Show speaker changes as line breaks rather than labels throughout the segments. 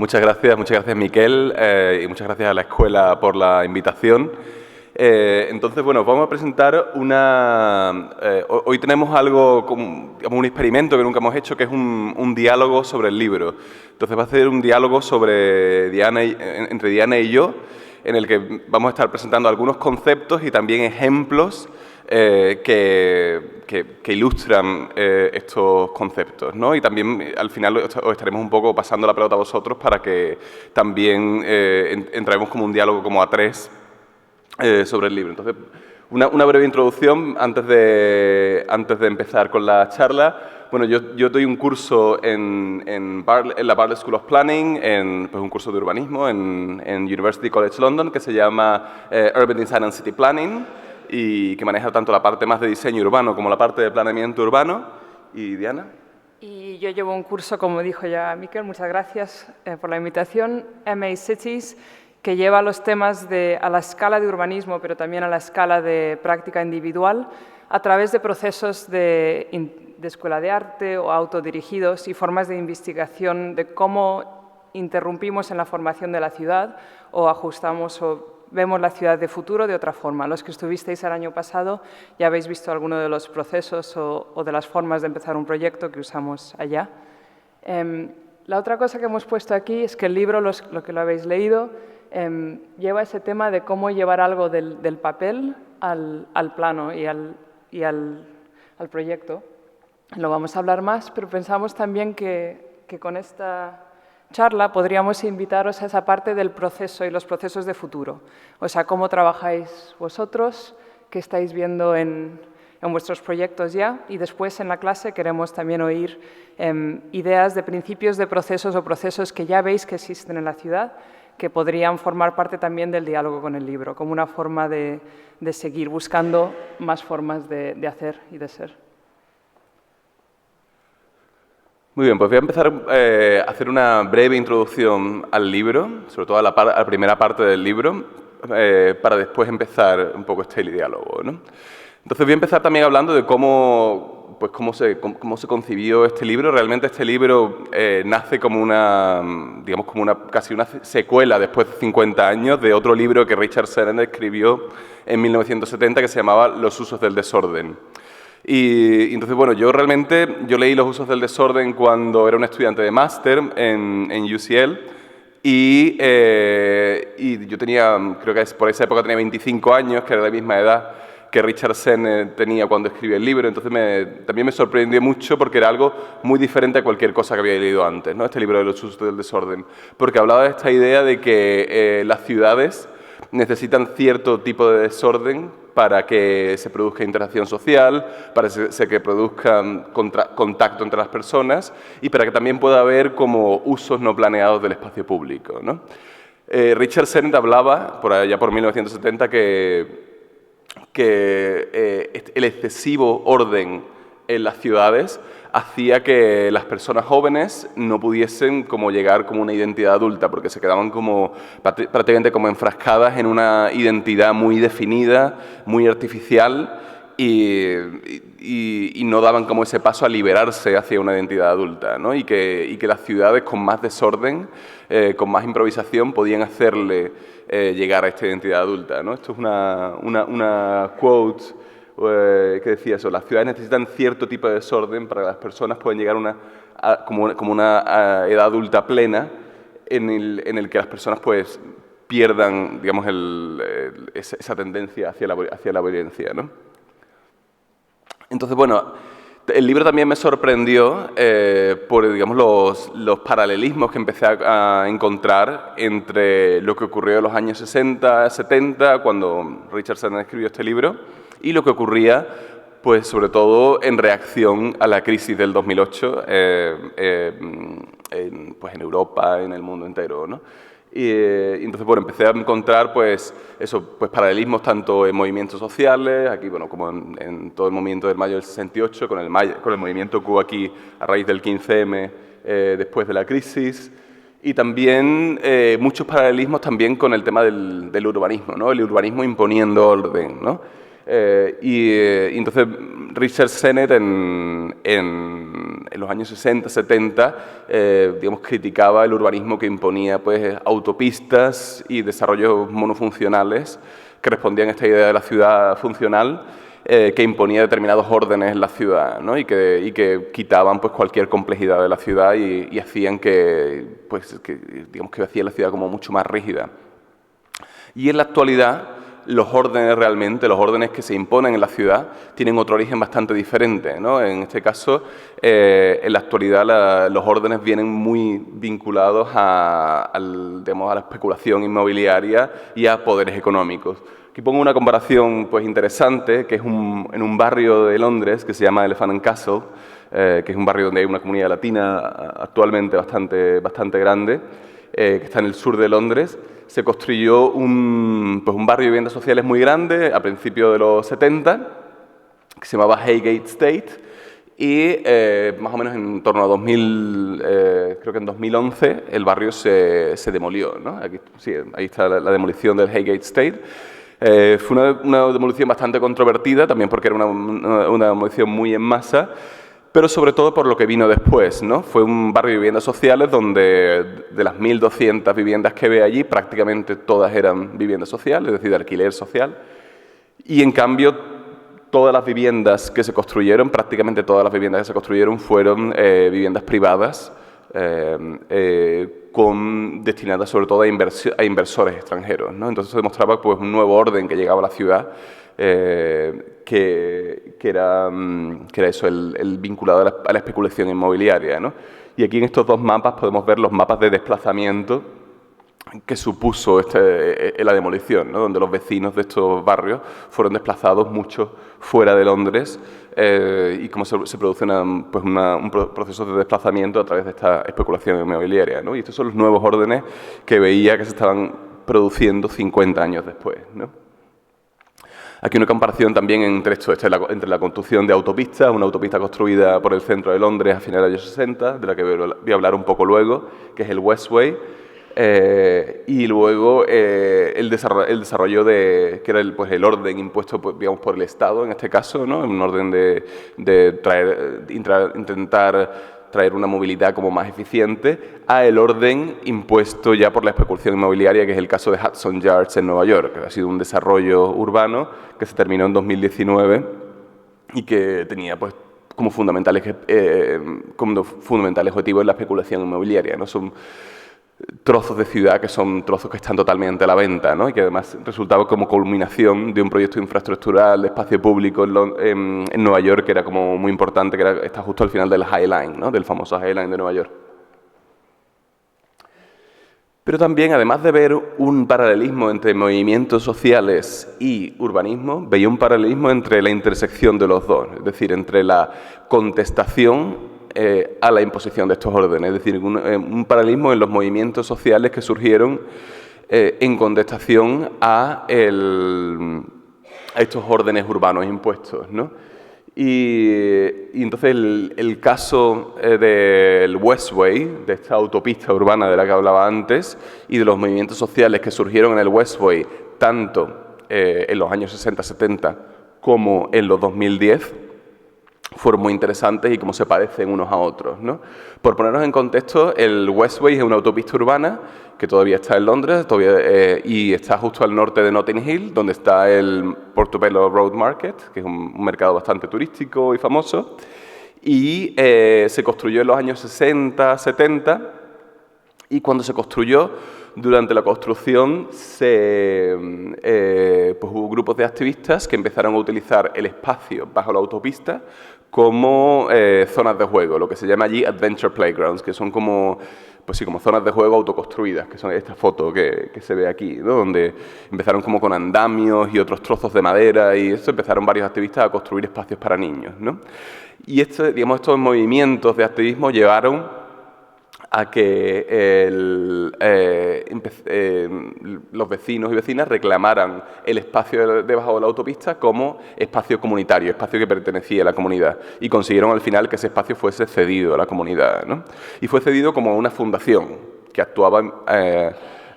Muchas gracias Miquel y muchas gracias a la escuela por la invitación. Entonces, bueno, vamos a presentar hoy tenemos algo, como un experimento que nunca hemos hecho, que es un diálogo sobre el libro. Entonces va a ser un diálogo entre Diana y yo, en el que vamos a estar presentando algunos conceptos y también ejemplos que ilustran estos conceptos, ¿no? Y también al final os estaremos un poco pasando la pelota a vosotros para que también entremos como un diálogo como a tres sobre el libro. Entonces, una breve introducción antes de empezar con la charla. Bueno, yo doy un curso en la Bartlett School of Planning, pues un curso de urbanismo en University College London, que se llama Urban Design and City Planning, y que maneja tanto la parte más de diseño urbano como la parte de planeamiento urbano. ¿Y Diana?
Y yo llevo un curso, como dijo ya Miquel, muchas gracias por la invitación, MA Cities, que lleva los temas a la escala de urbanismo, pero también a la escala de práctica individual, a través de procesos de escuela de arte o autodirigidos y formas de investigación de cómo interrumpimos en la formación de la ciudad o ajustamos o vemos la ciudad de futuro de otra forma. Los que estuvisteis el año pasado ya habéis visto alguno de los procesos o de las formas de empezar un proyecto que usamos allá. La otra cosa que hemos puesto aquí es que el libro, lo que lo habéis leído, lleva ese tema de cómo llevar algo del papel al plano y al proyecto. Lo vamos a hablar más, pero pensamos también que con esta charla podríamos invitaros a esa parte del proceso y los procesos de futuro. O sea, cómo trabajáis vosotros, qué estáis viendo en vuestros proyectos ya, y después en la clase queremos también oír ideas de principios de procesos o procesos que ya veis que existen en la ciudad, que podrían formar parte también del diálogo con el libro, como una forma de seguir buscando más formas de hacer y de ser.
Muy bien, pues voy a empezar a hacer una breve introducción al libro, sobre todo a la primera parte del libro, para después empezar un poco este diálogo, ¿no? Entonces voy a empezar también hablando de cómo se concibió este libro. Realmente este libro nace como casi una secuela después de 50 años de otro libro que Richard Serra escribió en 1970 que se llamaba Los usos del desorden. Y entonces, bueno, yo leí Los usos del desorden cuando era un estudiante de máster en UCL y yo creo que por esa época tenía 25 años, que era la misma edad que Richard Serra tenía cuando escribió el libro. Entonces también me sorprendió mucho porque era algo muy diferente a cualquier cosa que había leído antes, ¿no? Este libro de Los usos del desorden, porque hablaba de esta idea de que las ciudades necesitan cierto tipo de desorden para que se produzca interacción social, para que produzca contacto entre las personas y para que también pueda haber como usos no planeados del espacio público, ¿no? Richard Serra hablaba, por allá por 1970, que el excesivo orden en las ciudades hacía que las personas jóvenes no pudiesen como llegar como una identidad adulta, porque se quedaban como prácticamente como enfrascadas en una identidad muy definida, muy artificial, y no daban como ese paso a liberarse hacia una identidad adulta, ¿no? Y que las ciudades con más desorden, con más improvisación, podían hacerle llegar a esta identidad adulta, ¿no? Esto es una quote que decía eso: las ciudades necesitan cierto tipo de desorden para que las personas puedan llegar como una edad adulta plena en el que las personas pues pierdan, digamos, esa tendencia hacia la violencia, ¿no? Entonces, bueno, el libro también me sorprendió por, digamos, los paralelismos que empecé a encontrar entre lo que ocurrió en los años 60, 70, cuando Richard Serra escribió este libro, y lo que ocurría, pues, sobre todo en reacción a la crisis del 2008 pues, en Europa, en el mundo entero, ¿no? Y entonces, bueno, empecé a encontrar pues paralelismos tanto en movimientos sociales, aquí, bueno, como en todo el movimiento del mayo del 68, con el movimiento que hubo aquí a raíz del 15M después de la crisis, y también muchos paralelismos también con el tema del urbanismo, ¿no? El urbanismo imponiendo orden, ¿no? Y entonces Richard Sennett en los años 60, 70, digamos, criticaba el urbanismo que imponía pues, autopistas y desarrollos monofuncionales que respondían a esta idea de la ciudad funcional, que imponía determinados órdenes en la ciudad, ¿no? y que quitaban pues, cualquier complejidad de la ciudad y hacían digamos, que hacían la ciudad como mucho más rígida. Y en la actualidad, los órdenes que se imponen en la ciudad tienen otro origen bastante diferente, ¿no? En este caso, en la actualidad los órdenes vienen muy vinculados a la especulación inmobiliaria y a poderes económicos. Aquí pongo una comparación pues, interesante, que es en un barrio de Londres que se llama Elephant and Castle, que es un barrio donde hay una comunidad latina actualmente bastante grande, que está en el sur de Londres. Se construyó un barrio de viviendas sociales muy grande a principios de los 70, que se llamaba Highgate State, y más o menos en torno a 2000, creo que en 2011, el barrio se demolió, ¿no? Aquí, sí, ahí está la demolición del Highgate State. Fue una demolición bastante controvertida, también porque era una demolición muy en masa, pero sobre todo por lo que vino después, ¿no? Fue un barrio de viviendas sociales donde de las 1.200 viviendas que ve allí, prácticamente todas eran viviendas sociales, es decir, de alquiler social. Y en cambio, todas las viviendas que se construyeron, prácticamente todas las viviendas que se construyeron fueron viviendas privadas, destinadas sobre todo a inversores extranjeros, ¿no? Entonces se demostraba pues, un nuevo orden que llegaba a la ciudad, que era eso, el vinculado a la especulación inmobiliaria, ¿no? Y aquí en estos dos mapas podemos ver los mapas de desplazamiento que supuso la demolición, ¿no? Donde los vecinos de estos barrios fueron desplazados mucho fuera de Londres y cómo se produce un proceso de desplazamiento a través de esta especulación inmobiliaria, ¿no? Y estos son los nuevos órdenes que veía que se estaban produciendo 50 años después, ¿no? Aquí una comparación también entre entre la construcción de autopistas, una autopista construida por el centro de Londres a finales de los años 60, de la que voy a hablar un poco luego, que es el Westway, y luego el desarrollo que era el orden impuesto digamos, por el Estado, en este caso, ¿no? Un orden de intentar traer una movilidad como más eficiente, a el orden impuesto ya por la especulación inmobiliaria, que es el caso de Hudson Yards en Nueva York, que ha sido un desarrollo urbano que se terminó en 2019 y que tenía pues, como fundamental objetivo la especulación inmobiliaria, ¿no? Son trozos de ciudad que son trozos que están totalmente a la venta, ¿no? Y que además resultaba como culminación de un proyecto infraestructural de espacio público en Nueva York que era como muy importante, que está justo al final del High Line, ¿no? Del famoso High Line de Nueva York. Pero también, además de ver un paralelismo entre movimientos sociales y urbanismo, veía un paralelismo entre la intersección de los dos, es decir, entre la contestación a la imposición de estos órdenes, es decir, un paralelismo en los movimientos sociales que surgieron en contestación a estos órdenes urbanos impuestos, ¿no? Y entonces el caso del Westway, de esta autopista urbana de la que hablaba antes, y de los movimientos sociales que surgieron en el Westway, tanto en los años 60-70 como en los 2010, fueron muy interesantes y cómo se parecen unos a otros, ¿no? Por ponernos en contexto, el Westway es una autopista urbana que todavía está en Londres y está justo al norte de Notting Hill, donde está el Portobello Road Market, que es un mercado bastante turístico y famoso, y se construyó en los años 60-70, y cuando se construyó, durante la construcción pues hubo grupos de activistas que empezaron a utilizar el espacio bajo la autopista como zonas de juego, lo que se llama allí Adventure Playgrounds, que son como zonas de juego autoconstruidas, que son esta foto que se ve aquí, ¿no? Donde empezaron como con andamios y otros trozos de madera y eso, empezaron varios activistas a construir espacios para niños, ¿no? Y estos movimientos de activismo llevaron a que los vecinos y vecinas reclamaran el espacio debajo de la autopista como espacio comunitario, espacio que pertenecía a la comunidad, y consiguieron al final que ese espacio fuese cedido a la comunidad, ¿no? Y fue cedido como una fundación que actuaba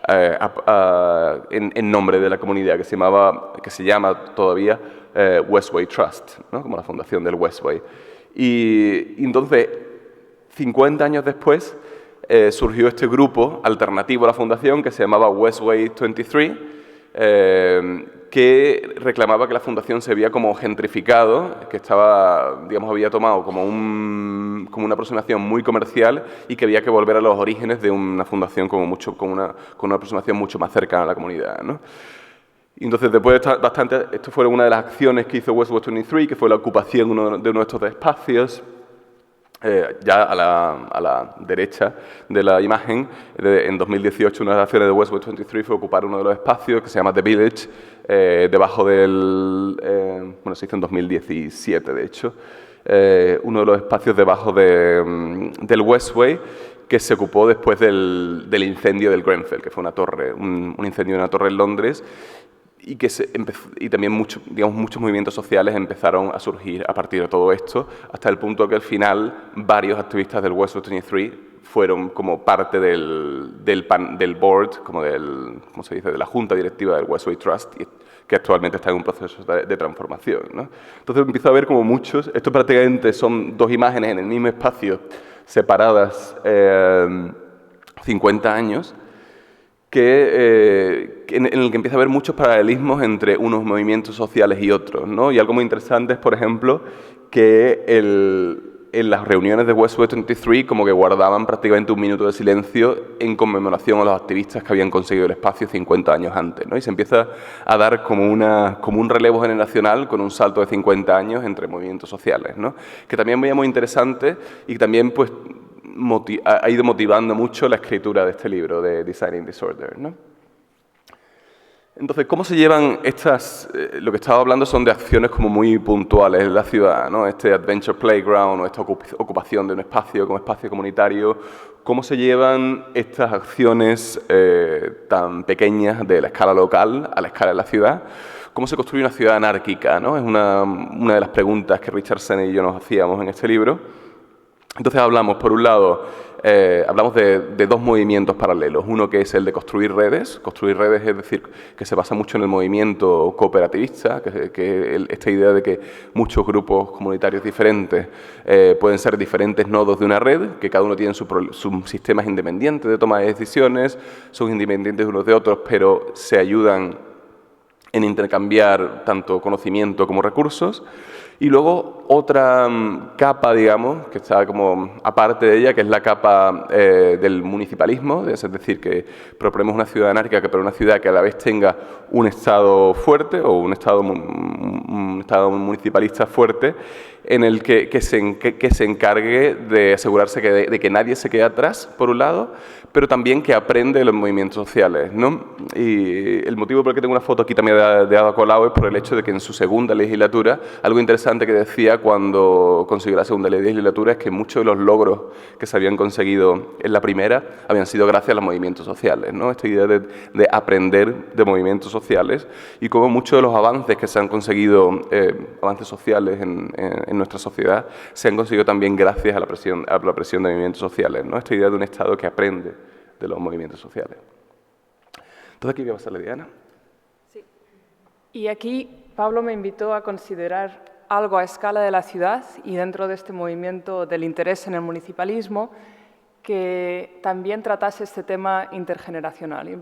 en nombre de la comunidad, que se llama todavía Westway Trust, ¿no? Como la fundación del Westway. Y entonces, 50 años después, surgió este grupo alternativo a la fundación que se llamaba Westway 23, que reclamaba que la fundación se había como gentrificado, que estaba, digamos, había tomado como una aproximación muy comercial y que había que volver a los orígenes de una fundación con una aproximación mucho más cercana a la comunidad, ¿no? Y entonces, después de esto fue una de las acciones que hizo Westway 23, que fue la ocupación de uno de estos espacios. Ya a la derecha de la imagen, en 2018 una de las acciones de Westway 23 fue ocupar uno de los espacios que se llama The Village, debajo del... bueno, se hizo en 2017, de hecho, uno de los espacios debajo del Westway, que se ocupó después del incendio del Grenfell, que fue una torre, un incendio de una torre en Londres, y también muchos movimientos sociales empezaron a surgir a partir de todo esto, hasta el punto que al final varios activistas del Westway 23 fueron como parte del board, ¿cómo se dice?, de la junta directiva del Westway Trust, que actualmente está en un proceso de transformación, ¿no? Entonces empiezo a ver como muchos, esto prácticamente son dos imágenes en el mismo espacio, separadas 50 años, en el que empieza a haber muchos paralelismos entre unos movimientos sociales y otros, ¿no? Y algo muy interesante es, por ejemplo, que en las reuniones de Westway 23 como que guardaban prácticamente un minuto de silencio en conmemoración a los activistas que habían conseguido el espacio 50 años antes, ¿no? Y se empieza a dar como un relevo generacional con un salto de 50 años entre movimientos sociales, ¿no? Que también veía muy interesante y también, pues, ha ido motivando mucho la escritura de este libro, de Designing Disorder, ¿no? Entonces, ¿cómo se llevan estas...? Lo que estaba hablando son de acciones como muy puntuales en la ciudad, ¿no? Este Adventure Playground o esta ocupación de un espacio como espacio comunitario. ¿Cómo se llevan estas acciones tan pequeñas de la escala local a la escala de la ciudad? ¿Cómo se construye una ciudad anárquica, ¿no? Es una de las preguntas que Richard Sennett y yo nos hacíamos en este libro. Entonces hablamos, por un lado, hablamos de dos movimientos paralelos. Uno que es el de construir redes. Construir redes es decir, que se basa mucho en el movimiento cooperativista, esta idea de que muchos grupos comunitarios diferentes pueden ser diferentes nodos de una red, que cada uno tiene sus sistemas independientes de toma de decisiones, son independientes unos de otros, pero se ayudan en intercambiar tanto conocimiento como recursos. Y luego otra capa, digamos, que está como aparte de ella, que es la capa del municipalismo, es decir, que proponemos una ciudad anárquica, pero una ciudad que a la vez tenga un Estado fuerte o un Estado municipalista fuerte, en el que se encargue de asegurarse de que nadie se quede atrás, por un lado, pero también que aprende de los movimientos sociales, ¿no? Y el motivo por el que tengo una foto aquí también de Ada Colau es por el hecho de que en su segunda legislatura, algo interesante que decía cuando consiguió la segunda legislatura es que muchos de los logros que se habían conseguido en la primera habían sido gracias a los movimientos sociales, ¿no? Esta idea de aprender de movimientos sociales y cómo muchos de los avances que se han conseguido, avances sociales en nuestra sociedad, se han conseguido también gracias a la presión de movimientos sociales, ¿no? Esta idea de un Estado que aprende de los movimientos sociales. Entonces, aquí voy a pasarle a Diana.
Sí. Y aquí Pablo me invitó a considerar algo a escala de la ciudad y dentro de este movimiento del interés en el municipalismo que también tratase este tema intergeneracional. Y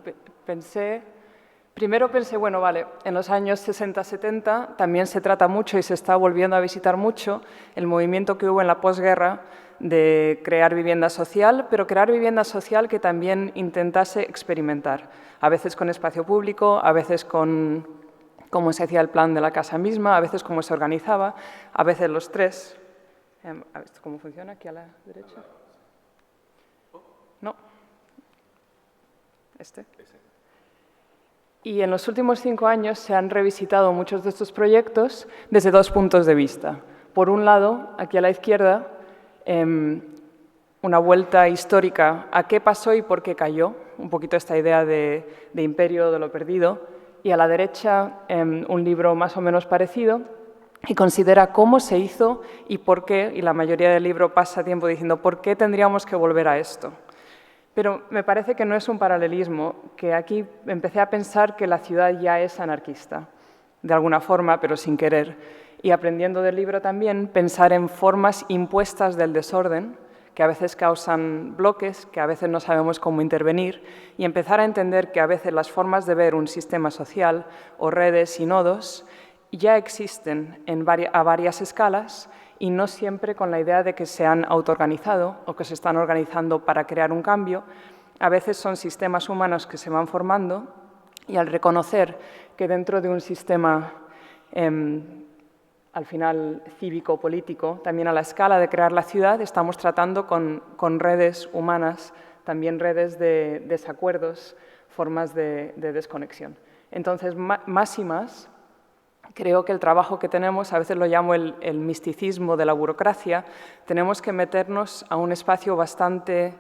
primero pensé, bueno, vale, en los años 60-70 también se trata mucho y se está volviendo a visitar mucho el movimiento que hubo en la posguerra de crear vivienda social, pero crear vivienda social que también intentase experimentar, a veces con espacio público, a veces con cómo se hacía el plan de la casa misma, a veces cómo se organizaba, a veces los tres. ¿Cómo funciona aquí a la derecha? No. Y en los últimos 5 años se han revisitado muchos de estos proyectos desde dos puntos de vista. Por un lado, aquí a la izquierda, una vuelta histórica a qué pasó y por qué cayó, un poquito esta idea de imperio de lo perdido, y a la derecha un libro más o menos parecido y considera cómo se hizo y por qué, y la mayoría del libro pasa tiempo diciendo por qué tendríamos que volver a esto. Pero me parece que no es un paralelismo, que aquí empecé a pensar que la ciudad ya es anarquista, de alguna forma, pero sin querer. Y aprendiendo del libro también, pensar en formas impuestas del desorden, que a veces causan bloques, que a veces no sabemos cómo intervenir, y empezar a entender que a veces las formas de ver un sistema social o redes y nodos ya existen a varias escalas y no siempre con la idea de que se han autoorganizado o que se están organizando para crear un cambio. A veces son sistemas humanos que se van formando y al reconocer que dentro de un sistema al final cívico-político, también a la escala de crear la ciudad, estamos tratando con redes humanas, también redes de desacuerdos, formas de desconexión. Entonces, más y más, creo que el trabajo que tenemos, a veces lo llamo el misticismo de la burocracia, tenemos que meternos a un espacio bastante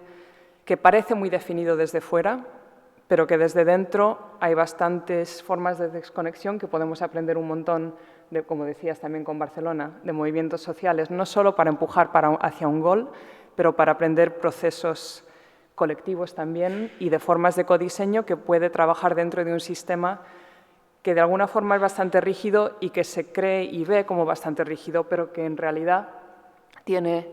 que parece muy definido desde fuera, pero que desde dentro hay bastantes formas de desconexión que podemos aprender un montón, como decías también con Barcelona, de movimientos sociales, no solo para empujar hacia un gol, pero para aprender procesos colectivos también y de formas de codiseño que puede trabajar dentro de un sistema que de alguna forma es bastante rígido y que se cree y ve como bastante rígido, pero que en realidad tiene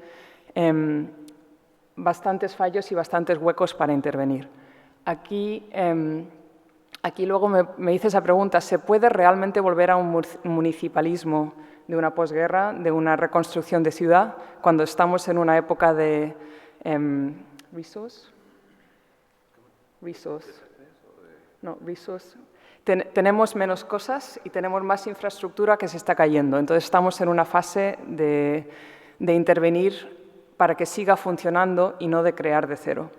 bastantes fallos y bastantes huecos para intervenir. Aquí luego me hice esa pregunta, ¿se puede realmente volver a un municipalismo de una posguerra, de una reconstrucción de ciudad, cuando estamos en una época de tenemos menos cosas y tenemos más infraestructura que se está cayendo. Entonces estamos en una fase de intervenir para que siga funcionando y no de crear de cero.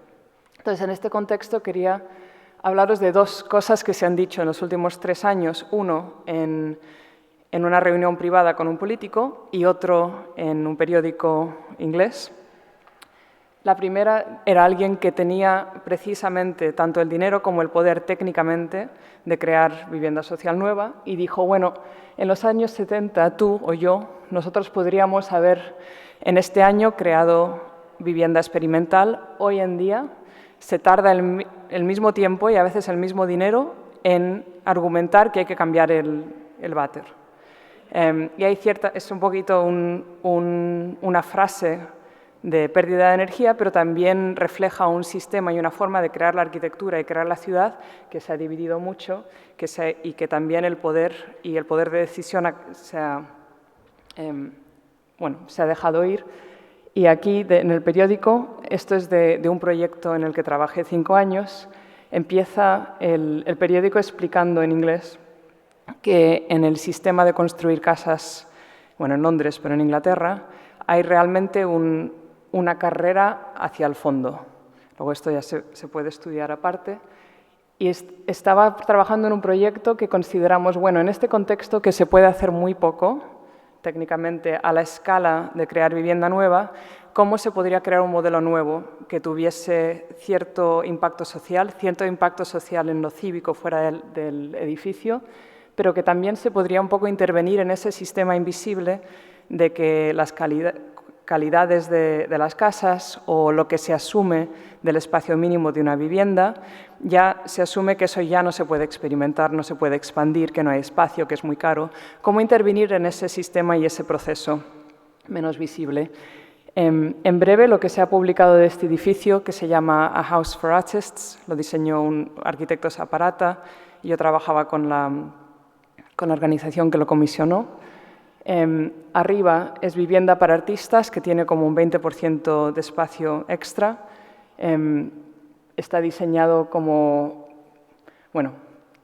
Entonces, en este contexto quería hablaros de dos cosas que se han dicho en los últimos 3 años. Uno, en una reunión privada con un político y otro en un periódico inglés. La primera era alguien que tenía precisamente tanto el dinero como el poder técnicamente de crear vivienda social nueva y dijo, bueno, en los años 70 tú o yo, nosotros podríamos haber en este año creado vivienda experimental. Hoy en día se tarda el mismo tiempo y a veces el mismo dinero en argumentar que hay que cambiar el váter. Y hay es un poquito una frase de pérdida de energía, pero también refleja un sistema y una forma de crear la arquitectura y crear la ciudad que se ha dividido mucho y que también el poder de decisión se ha dejado ir. Y aquí, en el periódico, esto es de un proyecto en el que trabajé 5 años, empieza el periódico explicando en inglés que en el sistema de construir casas, bueno, en Londres, pero en Inglaterra, hay realmente una carrera hacia el fondo. Luego esto ya se puede estudiar aparte. Y estaba trabajando en un proyecto que consideramos, bueno, en este contexto que se puede hacer muy poco, técnicamente a la escala de crear vivienda nueva, cómo se podría crear un modelo nuevo que tuviese cierto impacto social en lo cívico fuera del edificio, pero que también se podría un poco intervenir en ese sistema invisible de que las calidades de las casas o lo que se asume del espacio mínimo de una vivienda, ya se asume que eso ya no se puede experimentar, no se puede expandir, que no hay espacio, que es muy caro. ¿Cómo intervenir en ese sistema y ese proceso menos visible? En breve, lo que se ha publicado de este edificio, que se llama A House for Artists, lo diseñó un arquitecto Saparata, y yo trabajaba con la organización que lo comisionó. Arriba es vivienda para artistas, que tiene como un 20% de espacio extra. Está diseñado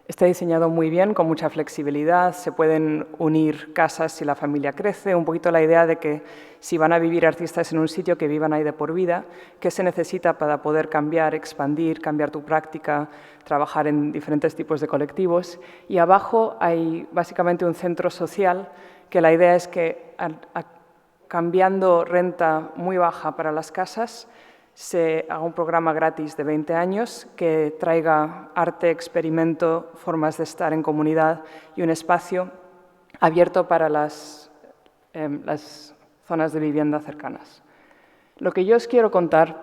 está diseñado muy bien, con mucha flexibilidad. Se pueden unir casas si la familia crece. Un poquito la idea de que si van a vivir artistas en un sitio, que vivan ahí de por vida. ¿Qué se necesita para poder cambiar, expandir, cambiar tu práctica, trabajar en diferentes tipos de colectivos? Y abajo hay básicamente un centro social, que la idea es que cambiando renta muy baja para las casas, se haga un programa gratis de 20 años que traiga arte, experimento, formas de estar en comunidad y un espacio abierto para las zonas de vivienda cercanas. Lo que yo os quiero contar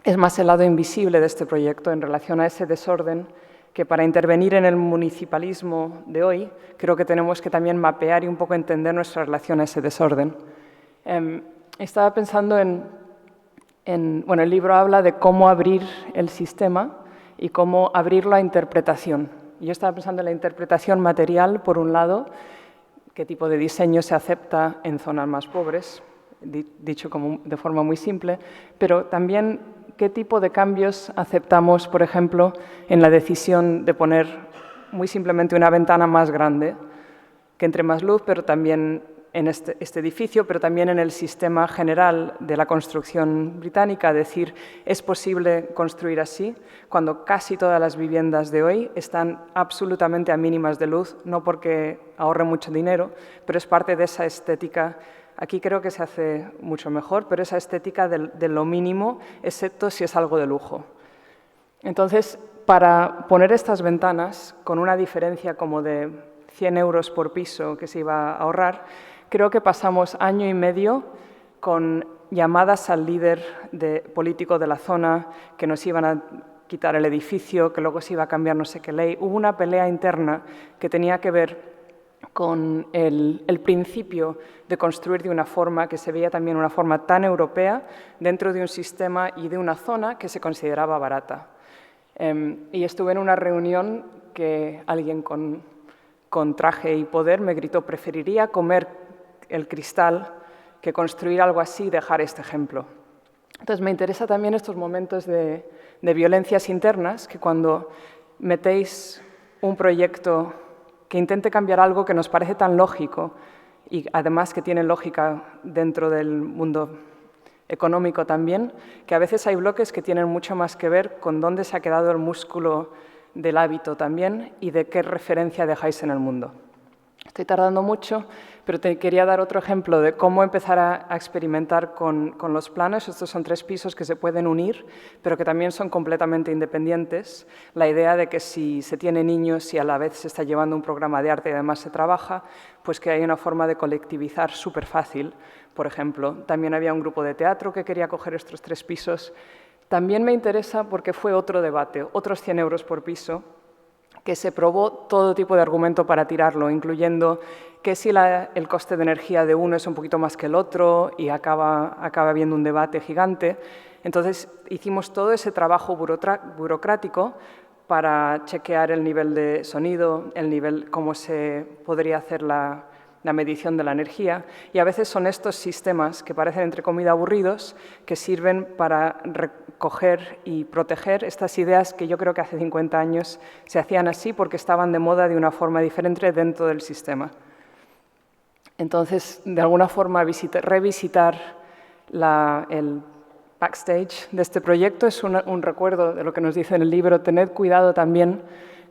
es más el lado invisible de este proyecto en relación a ese desorden que para intervenir en el municipalismo de hoy creo que tenemos que también mapear y un poco entender nuestra relación a ese desorden. Estaba pensando bueno, el libro habla de cómo abrir el sistema y cómo abrirlo a interpretación. Yo estaba pensando en la interpretación material, por un lado, qué tipo de diseño se acepta en zonas más pobres, dicho como de forma muy simple, pero también qué tipo de cambios aceptamos, por ejemplo, en la decisión de poner muy simplemente una ventana más grande, que entre más luz, pero también en este edificio, pero también en el sistema general de la construcción británica, decir, es posible construir así, cuando casi todas las viviendas de hoy están absolutamente a mínimas de luz, no porque ahorre mucho dinero, pero es parte de esa estética. Aquí creo que se hace mucho mejor, pero esa estética de lo mínimo, excepto si es algo de lujo. Entonces, para poner estas ventanas con una diferencia como de 100 euros por piso que se iba a ahorrar, creo que pasamos año y medio con llamadas al líder político de la zona, que nos iban a quitar el edificio, que luego se iba a cambiar no sé qué ley. Hubo una pelea interna que tenía que ver con el principio de construir de una forma que se veía también una forma tan europea dentro de un sistema y de una zona que se consideraba barata. Y estuve en una reunión que alguien con traje y poder me gritó, preferiría comer el cristal que construir algo así y dejar este ejemplo. Entonces me interesa también estos momentos de violencias internas, que cuando metéis un proyecto que intente cambiar algo que nos parece tan lógico y además que tiene lógica dentro del mundo económico también, que a veces hay bloques que tienen mucho más que ver con dónde se ha quedado el músculo del hábito también y de qué referencia dejáis en el mundo. Estoy tardando mucho, pero te quería dar otro ejemplo de cómo empezar a experimentar con los planos. Estos son 3 pisos que se pueden unir, pero que también son completamente independientes. La idea de que si se tiene niños y a la vez se está llevando un programa de arte y además se trabaja, pues que hay una forma de colectivizar súper fácil. Por ejemplo, también había un grupo de teatro que quería coger estos 3 pisos. También me interesa porque fue otro debate, otros 100 euros por piso, que se probó todo tipo de argumento para tirarlo, incluyendo que si el coste de energía de uno es un poquito más que el otro y acaba habiendo un debate gigante. Entonces hicimos todo ese trabajo burocrático para chequear el nivel de sonido, el nivel, cómo se podría hacer la medición de la energía, y a veces son estos sistemas que parecen entre comillas aburridos que sirven para recoger y proteger estas ideas que yo creo que hace 50 años se hacían así porque estaban de moda de una forma diferente dentro del sistema. Entonces, de alguna forma, revisitar el backstage de este proyecto es un recuerdo de lo que nos dice en el libro. Tened cuidado también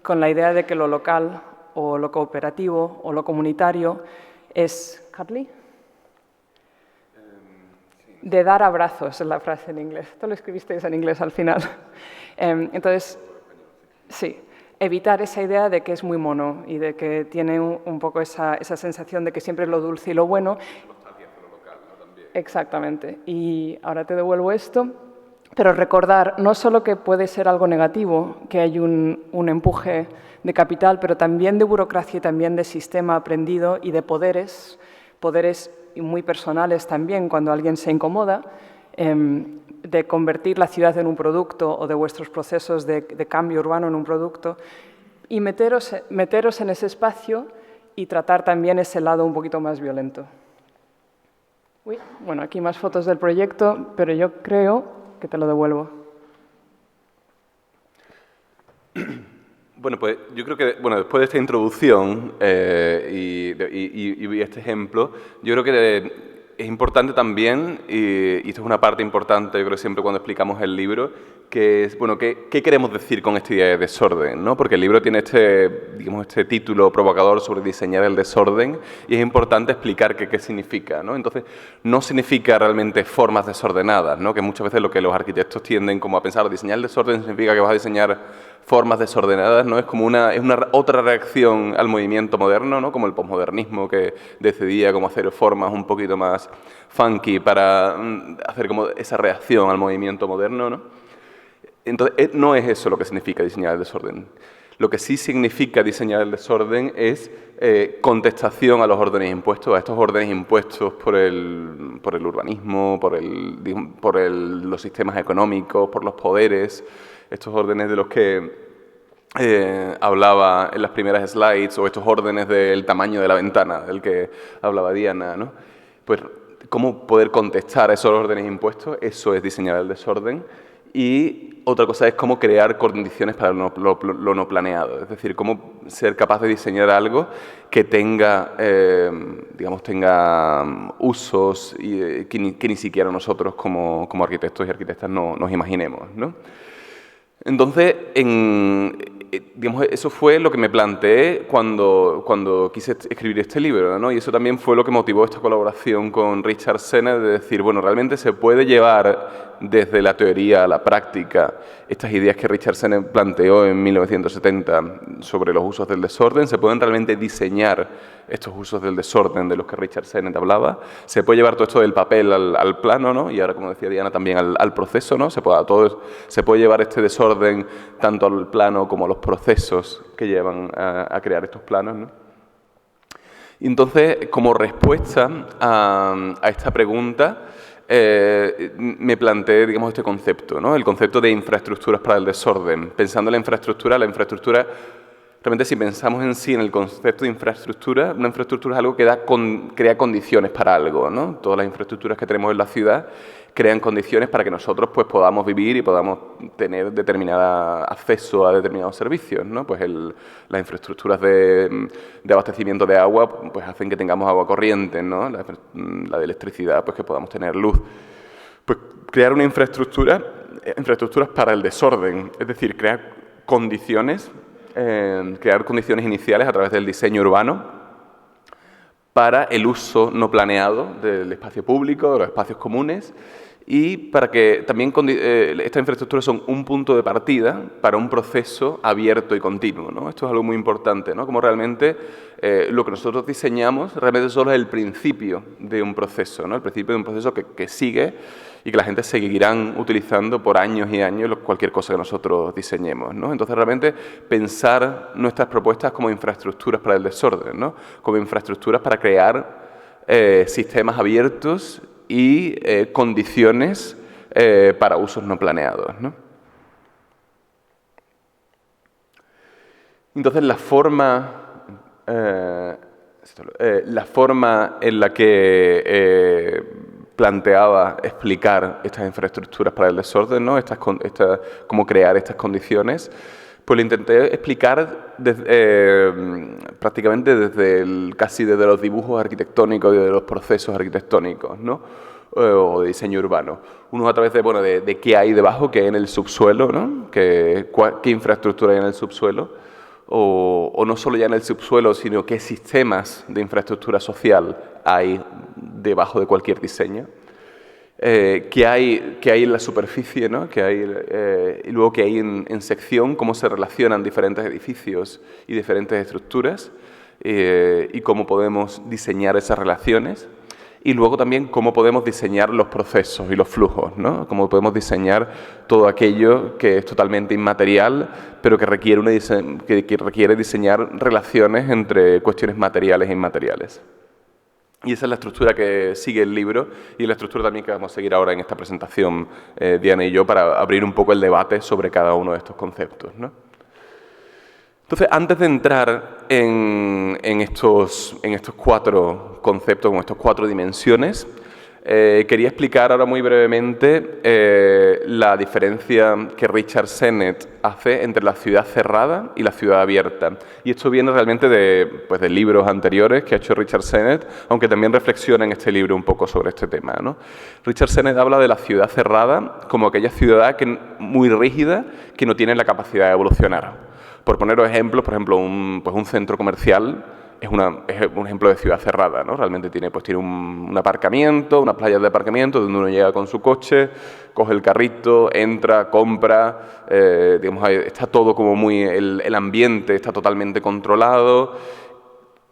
con la idea de que lo local o lo cooperativo o lo comunitario es, ¿Carly? De dar abrazos, es la frase en inglés. Esto lo escribisteis en inglés al final. Entonces, sí, evitar esa idea de que es muy mono y de que tiene un poco esa sensación de que siempre es lo dulce y lo bueno. Exactamente. Y ahora te devuelvo esto. Pero recordar no solo que puede ser algo negativo, que hay un empuje de capital, pero también de burocracia y también de sistema aprendido y de poderes muy personales también cuando alguien se incomoda, de convertir la ciudad en un producto o de vuestros procesos de cambio urbano en un producto y meteros en ese espacio y tratar también ese lado un poquito más violento. Bueno, aquí más fotos del proyecto, pero yo creo que te lo devuelvo.
Bueno, pues yo creo que después de esta introducción y este ejemplo, yo creo que es importante también, y esto es una parte importante, yo creo siempre cuando explicamos el libro, que es, ¿qué queremos decir con esta idea de desorden, ¿no? Porque el libro tiene este título provocador sobre diseñar el desorden y es importante explicar qué significa, ¿no? Entonces, no significa realmente formas desordenadas, ¿no? Que muchas veces lo que los arquitectos tienden como a pensar, diseñar el desorden significa que vas a diseñar formas desordenadas, ¿no? Es como una otra reacción al movimiento moderno, ¿no? Como el posmodernismo que decidía cómo hacer formas un poquito más más funky para hacer como esa reacción al movimiento moderno, ¿no? Entonces, no es eso lo que significa diseñar el desorden. Lo que sí significa diseñar el desorden es contestación a los órdenes impuestos, a estos órdenes impuestos por el urbanismo, por los sistemas económicos, por los poderes, estos órdenes de los que hablaba en las primeras slides, o estos órdenes del tamaño de la ventana, del que hablaba Diana, ¿no? Pues cómo poder contestar a esos órdenes impuestos, eso es diseñar el desorden. Y otra cosa es cómo crear condiciones para lo no planeado, es decir, cómo ser capaz de diseñar algo que tenga, digamos, tenga usos que ni siquiera nosotros como arquitectos y arquitectas nos imaginemos, ¿no? Entonces, digamos, eso fue lo que me planteé cuando quise escribir este libro, ¿no? Y eso también fue lo que motivó esta colaboración con Richard Sennett, de decir, bueno, realmente se puede llevar desde la teoría a la práctica estas ideas que Richard Sennett planteó en 1970 sobre los usos del desorden. Se pueden realmente diseñar estos usos del desorden de los que Richard Sennett hablaba. Se puede llevar todo esto del papel al plano, ¿no? Y ahora, como decía Diana, también al proceso, ¿no? Se puede llevar este desorden tanto al plano como a los procesos que llevan a crear estos planos, ¿no? Y entonces, como respuesta a esta pregunta, me planteé, digamos, este concepto, ¿no? El concepto de infraestructuras para el desorden. Pensando en la infraestructura, realmente si pensamos en sí en el concepto de infraestructura, una infraestructura es algo que crea condiciones para algo, ¿no? Todas las infraestructuras que tenemos en la ciudad crean condiciones para que nosotros pues podamos vivir y podamos tener determinado acceso a determinados servicios, ¿no? Pues las infraestructuras de abastecimiento de agua pues hacen que tengamos agua corriente, ¿no? La de electricidad, pues que podamos tener luz. Pues crear una infraestructuras para el desorden, es decir, crear condiciones iniciales a través del diseño urbano para el uso no planeado del espacio público, de los espacios comunes, y para que también estas infraestructuras son un punto de partida para un proceso abierto y continuo, ¿no? Esto es algo muy importante, ¿no? Como realmente lo que nosotros diseñamos realmente solo es el principio de un proceso, ¿no? El principio de un proceso que sigue y que la gente seguirán utilizando por años y años cualquier cosa que nosotros diseñemos, ¿no? Entonces, realmente pensar nuestras propuestas como infraestructuras para el desorden, ¿no? Como infraestructuras para crear sistemas abiertos y condiciones para usos no planeados, ¿no? Entonces, la forma en la que planteaba explicar estas infraestructuras para el desorden, ¿no? Cómo crear estas condiciones, pues lo intenté explicar prácticamente casi desde los dibujos arquitectónicos y de los procesos arquitectónicos, ¿no? O de diseño urbano. Uno a través de qué hay debajo, qué hay en el subsuelo, ¿no? Qué infraestructura hay en el subsuelo. O no solo ya en el subsuelo, sino qué sistemas de infraestructura social hay debajo de cualquier diseño. Qué hay en la superficie, ¿no? Y luego qué hay en sección, cómo se relacionan diferentes edificios y diferentes estructuras, y cómo podemos diseñar esas relaciones. Y luego también cómo podemos diseñar los procesos y los flujos, ¿no? Cómo podemos diseñar todo aquello que es totalmente inmaterial, pero que requiere diseñar relaciones entre cuestiones materiales e inmateriales. Y esa es la estructura que sigue el libro y la estructura también que vamos a seguir ahora en esta presentación, Diana y yo, para abrir un poco el debate sobre cada uno de estos conceptos, ¿no? Entonces, antes de entrar en estos 4 conceptos, en estas 4 dimensiones, quería explicar ahora muy brevemente la diferencia que Richard Sennett hace entre la ciudad cerrada y la ciudad abierta. Y esto viene realmente de libros anteriores que ha hecho Richard Sennett, aunque también reflexiona en este libro un poco sobre este tema, ¿no? Richard Sennett habla de la ciudad cerrada como aquella ciudad muy rígida que no tiene la capacidad de evolucionar. Por poneros ejemplos, por ejemplo, un centro comercial es un ejemplo de ciudad cerrada, ¿no? Realmente tiene un aparcamiento, unas playas de aparcamiento donde uno llega con su coche, coge el carrito, entra, compra, digamos, está todo como el ambiente está totalmente controlado.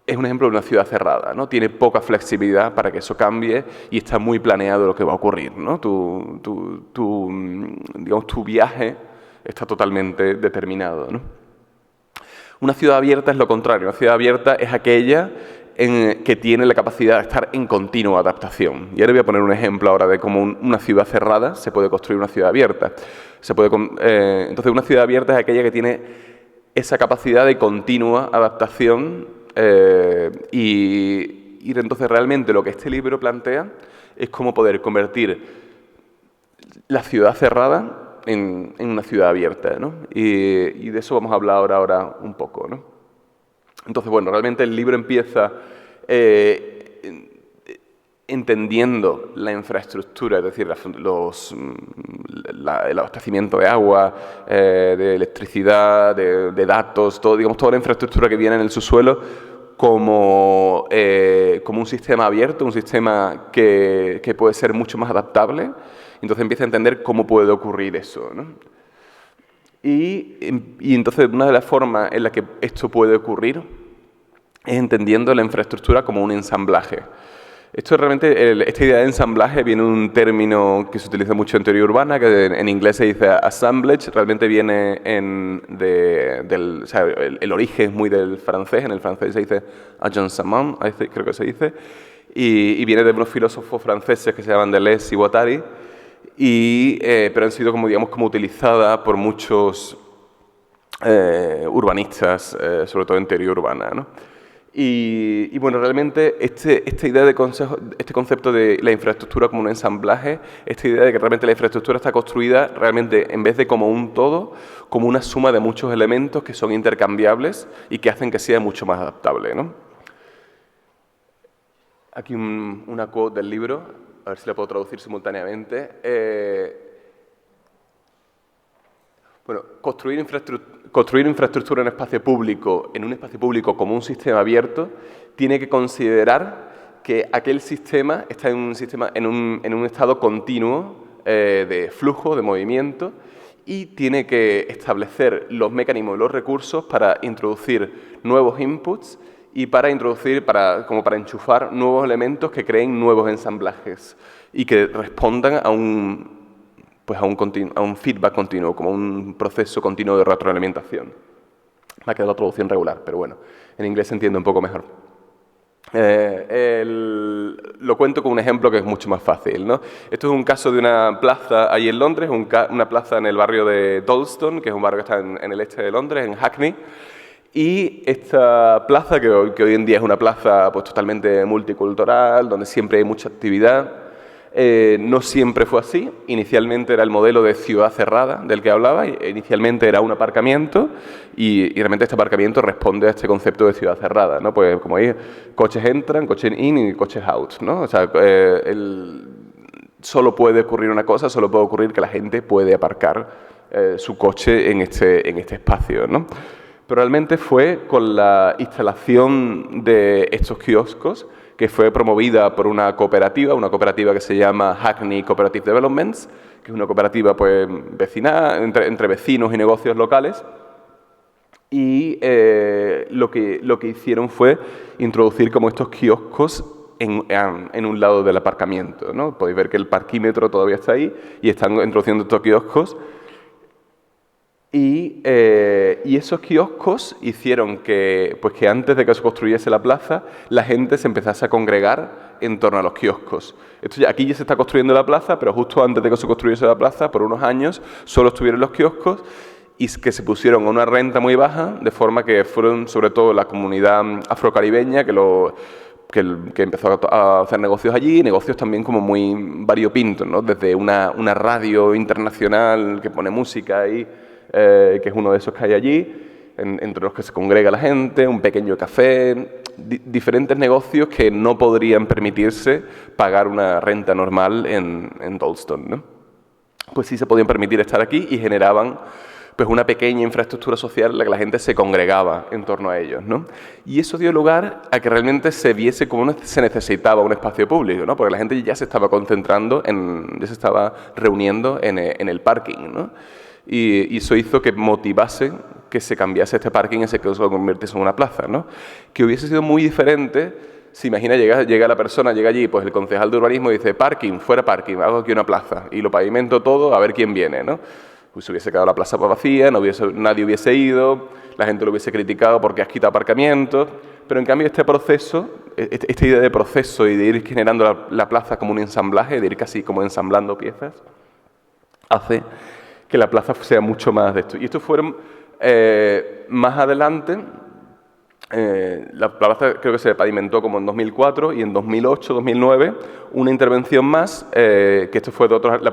es un ejemplo de una ciudad cerrada, ¿no? Tiene poca flexibilidad para que eso cambie y está muy planeado lo que va a ocurrir, ¿no? Digamos, tu viaje está totalmente determinado, ¿no? Una ciudad abierta es lo contrario. Una ciudad abierta es aquella que tiene la capacidad de estar en continua adaptación. Y ahora voy a poner un ejemplo ahora de cómo una ciudad cerrada se puede construir una ciudad abierta. Entonces, una ciudad abierta es aquella que tiene esa capacidad de continua adaptación y entonces realmente lo que este libro plantea es cómo poder convertir la ciudad cerrada en una ciudad abierta, ¿no? Y de eso vamos a hablar ahora un poco, ¿no? Entonces, bueno, realmente el libro empieza entendiendo la infraestructura, es decir, el abastecimiento de agua, de electricidad, de datos, todo, digamos, toda la infraestructura que viene en el subsuelo como un sistema abierto, un sistema que puede ser mucho más adaptable. Entonces empieza a entender cómo puede ocurrir eso, ¿no? Y entonces una de las formas en las que esto puede ocurrir es entendiendo la infraestructura como un ensamblaje. Esta idea de ensamblaje viene de un término que se utiliza mucho en teoría urbana, que en inglés se dice assemblage, realmente viene o sea, el origen es muy del francés, en el francés se dice agencement, creo que se dice, y viene de unos filósofos franceses que se llaman Deleuze y Guattari, pero han sido como utilizada por muchos urbanistas, sobre todo en teoría urbana, ¿no? Y bueno, realmente esta idea este concepto de la infraestructura como un ensamblaje, esta idea de que realmente la infraestructura está construida realmente en vez de como un todo, como una suma de muchos elementos que son intercambiables y que hacen que sea mucho más adaptable, ¿no? Aquí una quote del libro, a ver si la puedo traducir simultáneamente. Bueno, construir infraestructura en un espacio público como un sistema abierto, tiene que considerar que aquel sistema está en un estado continuo de flujo, de movimiento, y tiene que establecer los mecanismos y los recursos para introducir nuevos inputs y para enchufar nuevos elementos que creen nuevos ensamblajes y que respondan a un feedback continuo, como un proceso continuo de retroalimentación. Me ha quedado la traducción regular, pero bueno, en inglés se entiende un poco mejor. Lo cuento con un ejemplo que es mucho más fácil, ¿no? Esto es un caso de una plaza ahí en Londres, una plaza en el barrio de Dalston, que es un barrio que está en el este de Londres, en Hackney. Y esta plaza, que hoy en día es una plaza pues, totalmente multicultural, donde siempre hay mucha actividad, no siempre fue así. Inicialmente era el modelo de ciudad cerrada del que hablaba. Inicialmente era un aparcamiento y realmente este aparcamiento responde a este concepto de ciudad cerrada, ¿no? Pues como ahí, coches entran, coches in y coches out, ¿no? O sea, solo puede ocurrir una cosa, solo puede ocurrir que la gente puede aparcar su coche en este espacio, ¿no? Pero realmente fue con la instalación de estos kioscos que fue promovida por una cooperativa que se llama Hackney Cooperative Developments, que es una cooperativa pues, vecinal, entre vecinos y negocios locales. Y lo que hicieron fue introducir como estos kioscos en un lado del aparcamiento, ¿no? Podéis ver que el parquímetro todavía está ahí y están introduciendo estos kioscos. Y esos kioscos hicieron que antes de que se construyese la plaza, la gente se empezase a congregar en torno a los kioscos. Aquí ya se está construyendo la plaza, pero justo antes de que se construyese la plaza, por unos años, solo estuvieron los kioscos y que se pusieron a una renta muy baja, de forma que fueron sobre todo la comunidad afrocaribeña que empezó a hacer negocios allí, negocios también como muy variopintos, ¿no? Desde una radio internacional que pone música ahí, que es uno de esos que hay allí, entre los que se congrega la gente, un pequeño café, diferentes negocios que no podrían permitirse pagar una renta normal en Dalston, ¿no? Pues sí se podían permitir estar aquí y generaban pues una pequeña infraestructura social en la que la gente se congregaba en torno a ellos, ¿no? Y eso dio lugar a que realmente se viese como se necesitaba un espacio público, ¿no? Porque la gente ya se estaba concentrando, ya se estaba reuniendo en el parking, ¿no? Y eso hizo que motivase que se cambiase este parking y se convirtiese en una plaza, ¿no? Que hubiese sido muy diferente si, imagina, llega la persona, llega allí, pues el concejal de urbanismo dice parking, fuera parking, hago aquí una plaza y lo pavimento todo a ver quién viene, ¿no? Pues se hubiese quedado la plaza vacía, nadie hubiese ido, la gente lo hubiese criticado porque has quitado aparcamientos, pero en cambio este proceso, esta idea de proceso y de ir generando la plaza como un ensamblaje, de ir casi como ensamblando piezas, hace que la plaza sea mucho más de esto. Y estos fueron más adelante. La plaza creo que se pavimentó como en 2004 y en 2008, 2009 una intervención más, que esto fue de otros, la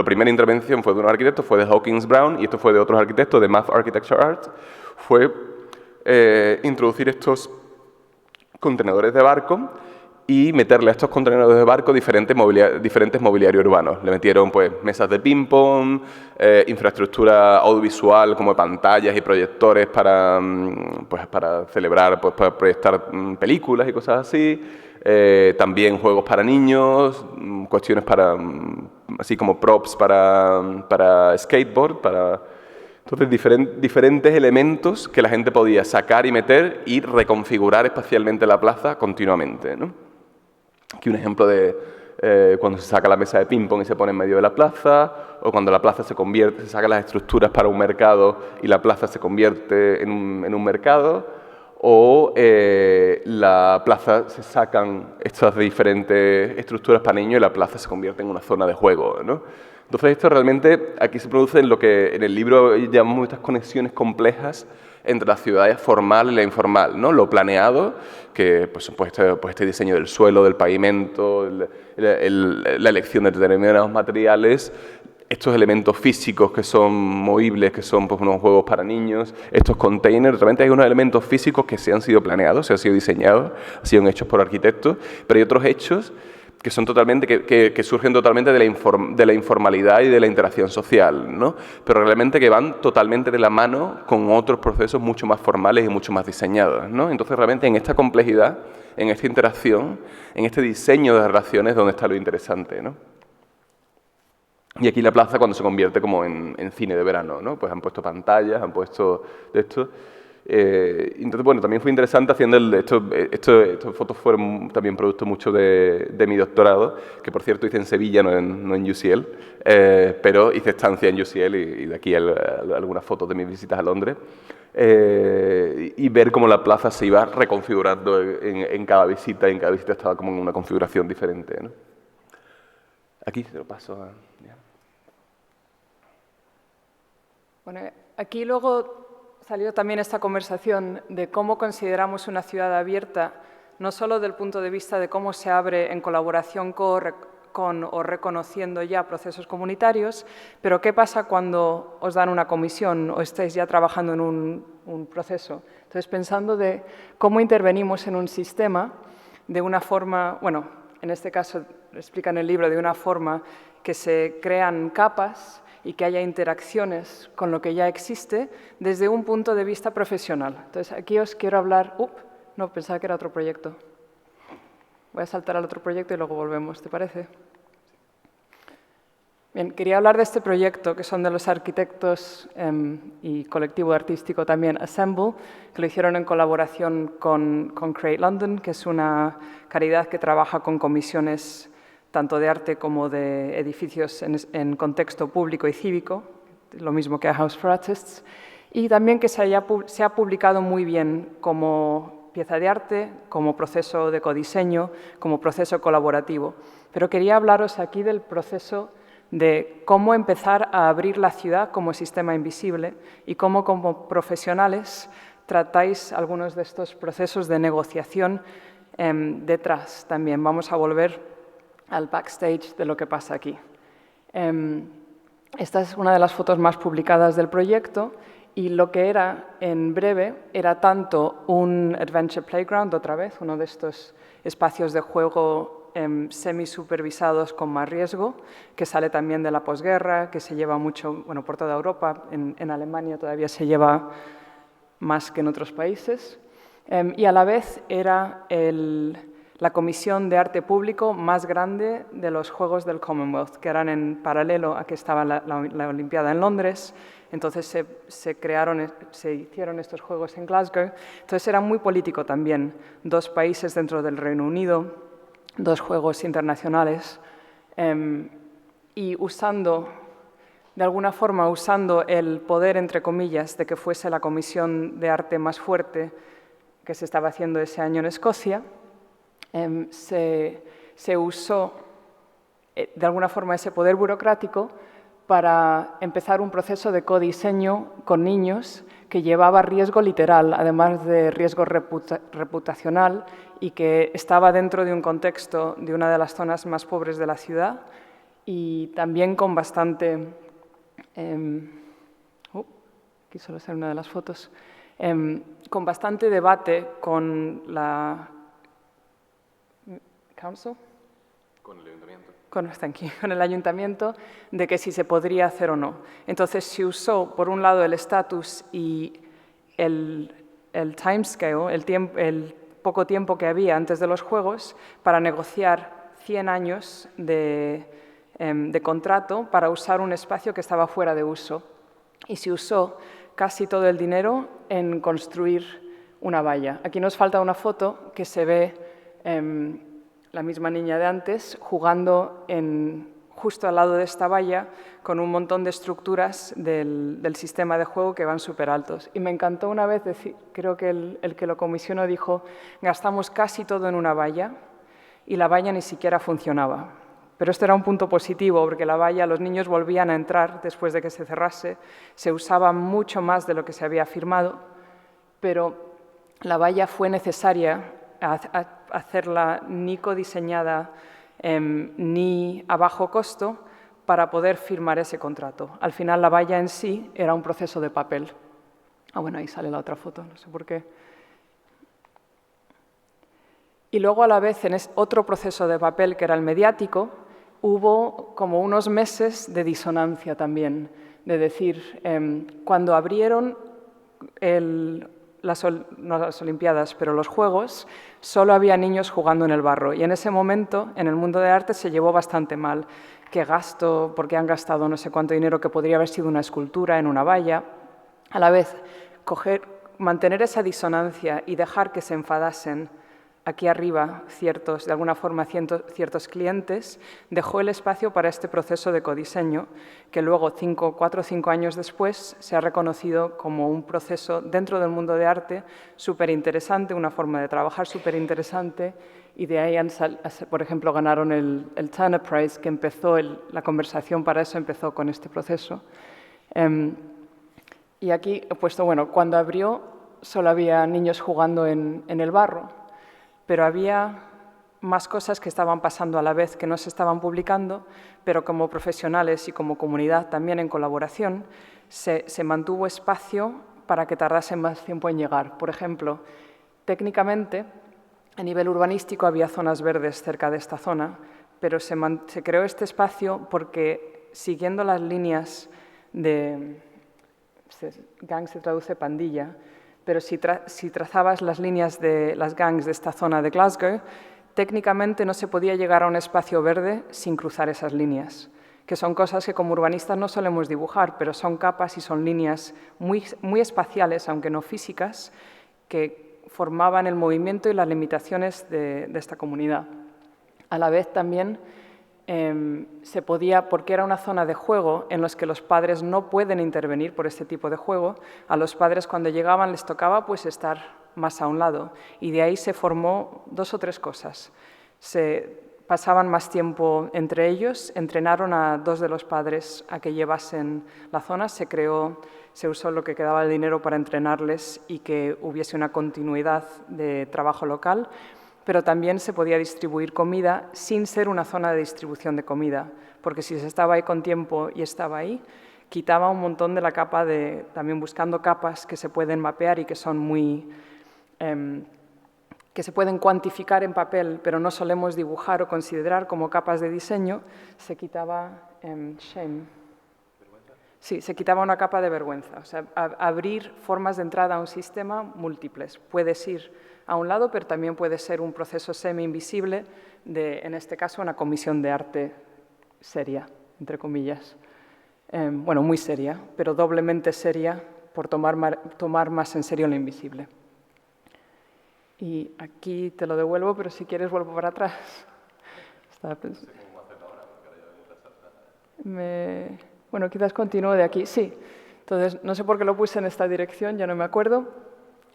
primera intervención fue de unos arquitectos, fue de Hawkins Brown y esto fue de otros arquitectos, de Math Architecture Art, fue introducir estos contenedores de barco y meterle a estos contenedores de barco diferentes mobiliarios urbanos. Le metieron pues mesas de ping-pong, infraestructura audiovisual como pantallas y proyectores para celebrar, pues para proyectar películas y cosas así. También juegos para niños, cuestiones para, así como props para skateboard, entonces, diferentes elementos que la gente podía sacar y meter y reconfigurar espacialmente la plaza continuamente, ¿no? Aquí un ejemplo de cuando se saca la mesa de ping-pong y se pone en medio de la plaza, o cuando la plaza se saca las estructuras para un mercado y la plaza se convierte en un mercado, o la plaza se sacan estas diferentes estructuras para niños y la plaza se convierte en una zona de juego, ¿no? Entonces esto realmente aquí se produce en lo que en el libro llamamos estas conexiones complejas entre la ciudad formal y la informal, ¿no? Lo planeado, que pues este diseño del suelo, del pavimento, la elección de determinados materiales, estos elementos físicos que son movibles, que son pues, unos juegos para niños, estos containers, realmente hay unos elementos físicos que se han sido planeados, se han sido diseñados, han sido hechos por arquitectos, pero hay otros hechos que son totalmente, que surgen totalmente de la informalidad y de la interacción social, ¿no? Pero realmente que van totalmente de la mano con otros procesos mucho más formales y mucho más diseñados, ¿no? Entonces realmente en esta complejidad, en esta interacción, en este diseño de relaciones donde está lo interesante, ¿no? Y aquí la plaza cuando se convierte como en cine de verano, ¿no? Pues han puesto pantallas, han puesto de esto. Entonces, bueno, también fue interesante haciendo estas fotos fueron también producto mucho de mi doctorado, que por cierto hice en Sevilla, no en UCL, pero hice estancia en UCL y de aquí algunas fotos de mis visitas a Londres, y ver cómo la plaza se iba reconfigurando en cada visita, y en cada visita estaba como en una configuración diferente, ¿no? Aquí se lo paso a... Ya.
Bueno, aquí luego salió también esta conversación de cómo consideramos una ciudad abierta, no solo del punto de vista de cómo se abre en colaboración con o reconociendo ya procesos comunitarios, pero qué pasa cuando os dan una comisión o estáis ya trabajando en un proceso. Entonces, pensando de cómo intervenimos en un sistema de una forma, bueno, en este caso explica en el libro, de una forma que se crean capas y que haya interacciones con lo que ya existe desde un punto de vista profesional. Entonces, aquí os quiero hablar... no, pensaba que era otro proyecto. Voy a saltar al otro proyecto y luego volvemos, ¿te parece? Bien, quería hablar de este proyecto, que son de los arquitectos y colectivo artístico también, Assemble, que lo hicieron en colaboración con Create London, que es una caridad que trabaja con comisiones tanto de arte como de edificios en contexto público y cívico, lo mismo que a House for Artists, y también que se ha publicado muy bien como pieza de arte, como proceso de codiseño, como proceso colaborativo. Pero quería hablaros aquí del proceso de cómo empezar a abrir la ciudad como sistema invisible y cómo como profesionales tratáis algunos de estos procesos de negociación detrás también. Vamos a volver al backstage de lo que pasa aquí. Esta es una de las fotos más publicadas del proyecto y lo que era, en breve, era tanto un adventure playground, otra vez, uno de estos espacios de juego semi-supervisados con más riesgo, que sale también de la posguerra, que se lleva mucho, bueno, por toda Europa, en Alemania todavía se lleva más que en otros países, y a la vez era la comisión de arte público más grande de los Juegos del Commonwealth, que eran en paralelo a que estaba la Olimpiada en Londres, Entonces se hicieron estos juegos en Glasgow. Entonces era muy político también. 2 países dentro del Reino Unido, 2 juegos internacionales. Y de alguna forma usando el poder, entre comillas, de que fuese la comisión de arte más fuerte que se estaba haciendo ese año en Escocia, se usó de alguna forma ese poder burocrático para empezar un proceso de codiseño con niños que llevaba riesgo literal, además de riesgo reputacional, y que estaba dentro de un contexto de una de las zonas más pobres de la ciudad y también con bastante... aquí solo está una de las fotos. Con bastante debate con la Council.
Con el ayuntamiento.
Con el ayuntamiento, de que si se podría hacer o no. Entonces se usó, por un lado, el estatus y el timescale, el poco tiempo que había antes de los Juegos, para negociar 100 años de contrato para usar un espacio que estaba fuera de uso. Y se usó casi todo el dinero en construir una valla. Aquí nos falta una foto que se ve la misma niña de antes jugando justo al lado de esta valla con un montón de estructuras del sistema de juego que van súper altos. Y me encantó una vez, creo que el que lo comisionó dijo, gastamos casi todo en una valla y la valla ni siquiera funcionaba. Pero esto era un punto positivo, porque la valla, los niños volvían a entrar después de que se cerrase, se usaba mucho más de lo que se había firmado, pero la valla fue necesaria hacerla ni codiseñada ni a bajo costo para poder firmar ese contrato. Al final la valla en sí era un proceso de papel. Bueno, ahí sale la otra foto, no sé por qué. Y luego a la vez en otro proceso de papel que era el mediático, hubo como unos meses de disonancia también, de decir, cuando abrieron no las Olimpiadas, pero los Juegos, solo había niños jugando en el barro. Y en ese momento, en el mundo de arte, se llevó bastante mal. ¿Qué gasto? ¿Por qué han gastado no sé cuánto dinero que podría haber sido una escultura en una valla? A la vez, mantener esa disonancia y dejar que se enfadasen aquí arriba, de alguna forma, ciertos clientes, dejó el espacio para este proceso de codiseño, que luego, 4 o 5 años después, se ha reconocido como un proceso dentro del mundo de arte súper interesante, una forma de trabajar súper interesante, y de ahí, por ejemplo, ganaron el Turner Prize, que empezó, la conversación para eso empezó con este proceso. Y aquí he puesto, bueno, cuando abrió solo había niños jugando en el barro, pero había más cosas que estaban pasando a la vez que no se estaban publicando, pero como profesionales y como comunidad también en colaboración se mantuvo espacio para que tardasen más tiempo en llegar. Por ejemplo, técnicamente, a nivel urbanístico había zonas verdes cerca de esta zona, pero se creó este espacio porque siguiendo las líneas de... gang se traduce pandilla, pero si trazabas las líneas de las gangs de esta zona de Glasgow, técnicamente no se podía llegar a un espacio verde sin cruzar esas líneas, que son cosas que como urbanistas no solemos dibujar, pero son capas y son líneas muy espaciales, aunque no físicas, que formaban el movimiento y las limitaciones de esta comunidad. A la vez también se podía, porque era una zona de juego en los que los padres no pueden intervenir por este tipo de juego, a los padres cuando llegaban les tocaba pues estar más a un lado, y de ahí se formó 2 o 3 cosas. Se pasaban más tiempo entre ellos, entrenaron a 2 de los padres a que llevasen la zona, se usó lo que quedaba de dinero para entrenarles y que hubiese una continuidad de trabajo local, pero también se podía distribuir comida sin ser una zona de distribución de comida, porque si se estaba ahí con tiempo y estaba ahí, quitaba un montón de la capa también buscando capas que se pueden mapear y que son que se pueden cuantificar en papel, pero no solemos dibujar o considerar como capas de diseño, se quitaba Sí, se quitaba una capa de vergüenza. O sea, abrir formas de entrada a un sistema múltiples. Puedes ir a un lado, pero también puede ser un proceso semi-invisible de, en este caso, una comisión de arte seria, entre comillas. bueno, muy seria, pero doblemente seria por tomar más en serio lo invisible. Y aquí te lo devuelvo, pero si quieres vuelvo para atrás. Estaba pensando. Bueno, quizás continúo de aquí. Sí. Entonces, no sé por qué lo puse en esta dirección, ya no me acuerdo,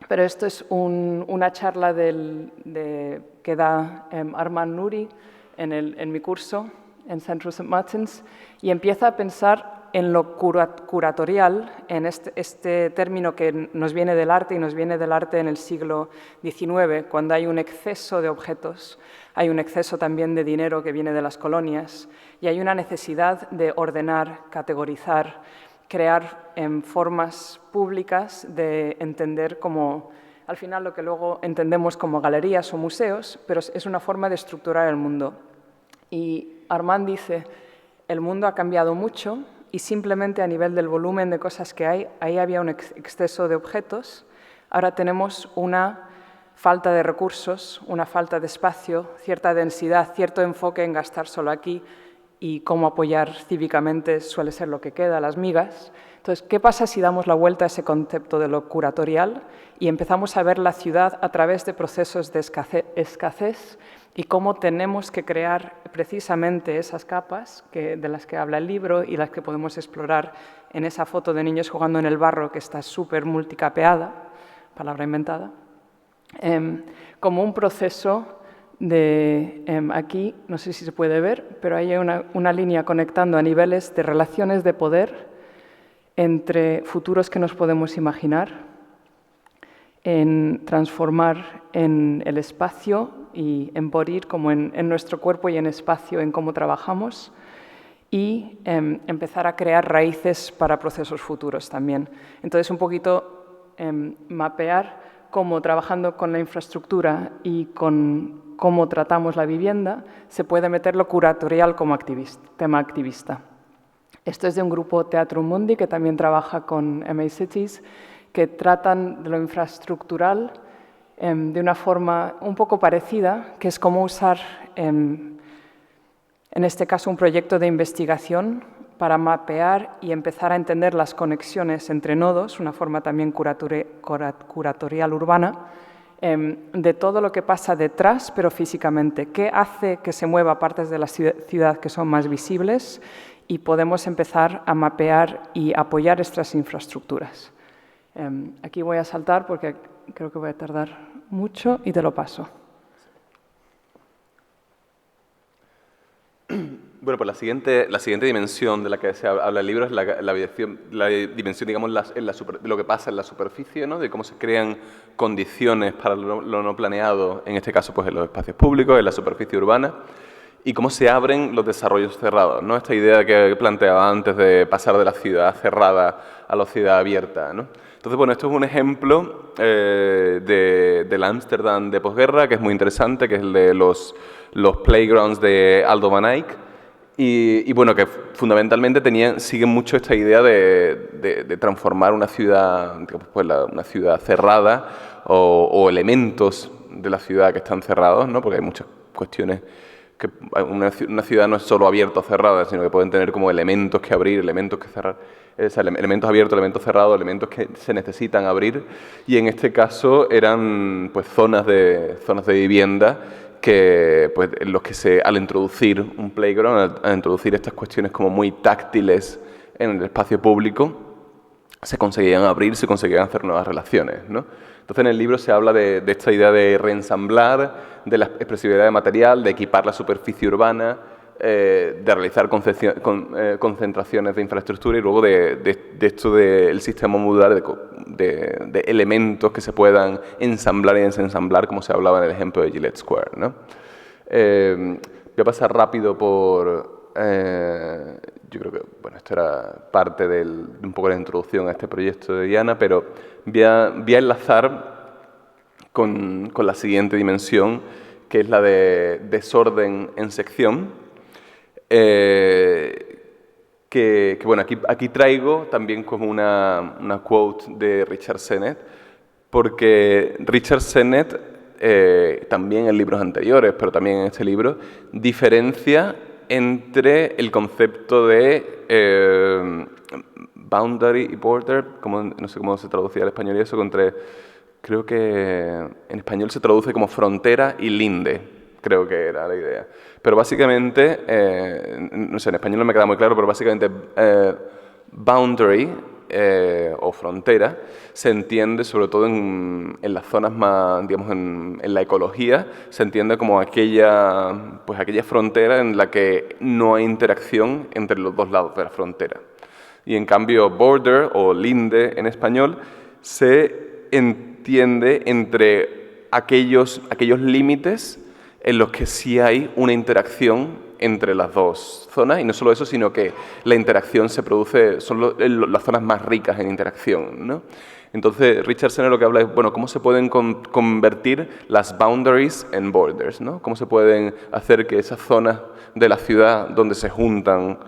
pero esto es una charla que da Armand Nouri en mi curso en St. St. Martin's, y empieza a pensar en lo curatorial, en este término que nos viene del arte, y nos viene del arte en el siglo XIX, cuando hay un exceso de objetos, hay un exceso también de dinero que viene de las colonias, y hay una necesidad de ordenar, categorizar, crear formas públicas de entender como, al final, lo que luego entendemos como galerías o museos, pero es una forma de estructurar el mundo. Y Armand dice, el mundo ha cambiado mucho, y simplemente a nivel del volumen de cosas que hay, ahí había un exceso de objetos, ahora tenemos una falta de recursos, una falta de espacio, cierta densidad, cierto enfoque en gastar solo aquí, y cómo apoyar cívicamente suele ser lo que queda, las migas. Entonces, ¿qué pasa si damos la vuelta a ese concepto de lo curatorial y empezamos a ver la ciudad a través de procesos de escasez y cómo tenemos que crear precisamente esas capas de las que habla el libro y las que podemos explorar en esa foto de niños jugando en el barro que está súper multicapeada, palabra inventada, como un proceso aquí, no sé si se puede ver, pero hay una línea conectando a niveles de relaciones de poder entre futuros que nos podemos imaginar, en transformar en el espacio y embodiar como en nuestro cuerpo y en espacio en cómo trabajamos, y empezar a crear raíces para procesos futuros también. Entonces, un poquito mapear cómo, trabajando con la infraestructura y con cómo tratamos la vivienda, se puede meter lo curatorial como tema activista. Esto es de un grupo Teatrum Mundi que también trabaja con MA Cities, que tratan de lo infraestructural de una forma un poco parecida, que es cómo usar, en este caso, un proyecto de investigación para mapear y empezar a entender las conexiones entre nodos, una forma también curatorial urbana, de todo lo que pasa detrás, pero físicamente. ¿Qué hace que se mueva partes de la ciudad que son más visibles? Y podemos empezar a mapear y apoyar estas infraestructuras. Aquí voy a saltar porque creo que voy a tardar mucho y te lo paso.
Bueno, pues la siguiente dimensión de la que se habla el libro es la dimensión, digamos, de lo que pasa en la superficie, ¿no? De cómo se crean condiciones para lo no planeado, en este caso pues en los espacios públicos, en la superficie urbana, y cómo se abren los desarrollos cerrados, ¿no? Esta idea que planteaba antes de pasar de la ciudad cerrada a la ciudad abierta, ¿no? Entonces, bueno, esto es un ejemplo del Ámsterdam de posguerra, que es muy interesante, que es el de los playgrounds de Aldo van Eyck, y bueno, que fundamentalmente siguen mucho esta idea de transformar una ciudad, digamos, pues una ciudad cerrada o elementos de la ciudad que están cerrados, ¿no? Porque hay muchas cuestiones que una ciudad no es solo abierta o cerrada, sino que pueden tener como elementos que abrir, elementos que cerrar, elementos abiertos, elementos cerrados, elementos que se necesitan abrir, y en este caso eran pues zonas de vivienda que pues en los que al introducir un playground, al introducir estas cuestiones como muy táctiles en el espacio público, se conseguían abrir, se conseguían hacer nuevas relaciones, ¿no? Entonces en el libro se habla de esta idea de reensamblar, de la expresividad de material, de equipar la superficie urbana, de realizar concentraciones de infraestructura y luego de esto del sistema modular de elementos que se puedan ensamblar y desensamblar, como se hablaba en el ejemplo de Gillette Square, ¿no? Voy a pasar rápido por... yo creo que, bueno, esto era parte de un poco la introducción a este proyecto de Diana, pero voy a enlazar con la siguiente dimensión, que es la de desorden en sección. Bueno, aquí traigo también como una quote de Richard Sennett, porque Richard Sennett, también en libros anteriores, pero también en este libro, diferencia entre el concepto de boundary y border, no sé cómo se traducía al español y eso, creo que en español se traduce como frontera y linde, creo que era la idea. Pero básicamente, no sé, en español no me queda muy claro, pero básicamente boundary o frontera se entiende sobre todo en las zonas más, digamos, en la ecología, se entiende como aquella frontera en la que no hay interacción entre los dos lados de la frontera. Y en cambio border o linde en español se entiende entre aquellos límites en los que sí hay una interacción entre las dos zonas, y no solo eso, sino que la interacción se produce, son las zonas más ricas en interacción, ¿no? Entonces, Richardson lo que habla es, bueno, cómo se pueden convertir las boundaries en borders, ¿no? Cómo se pueden hacer que esas zonas de la ciudad donde se juntan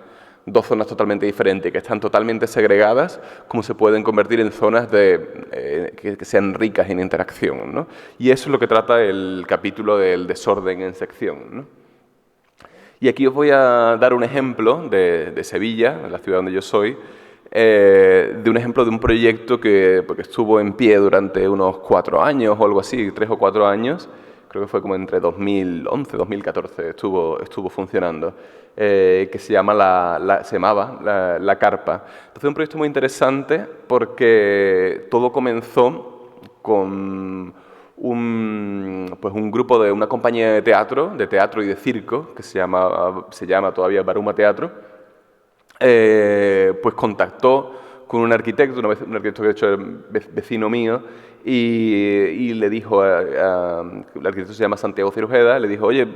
dos zonas totalmente diferentes, que están totalmente segregadas, cómo se pueden convertir en zonas que sean ricas en interacción, ¿no? Y eso es lo que trata el capítulo del desorden en sección, ¿no? Y aquí os voy a dar un ejemplo de Sevilla, la ciudad donde yo soy, de un ejemplo de un proyecto porque estuvo en pie durante unos 4 años o algo así, 3 o 4 años, creo que fue como entre 2011 y 2014 estuvo funcionando, que se llamaba La Carpa. Entonces, un proyecto muy interesante porque todo comenzó con un grupo de una compañía de teatro y de circo, que se llama todavía Baruma Teatro, pues contactó con un arquitecto, un arquitecto que de hecho es vecino mío, y le dijo, el arquitecto se llama Santiago Cirujeda, le dijo, oye,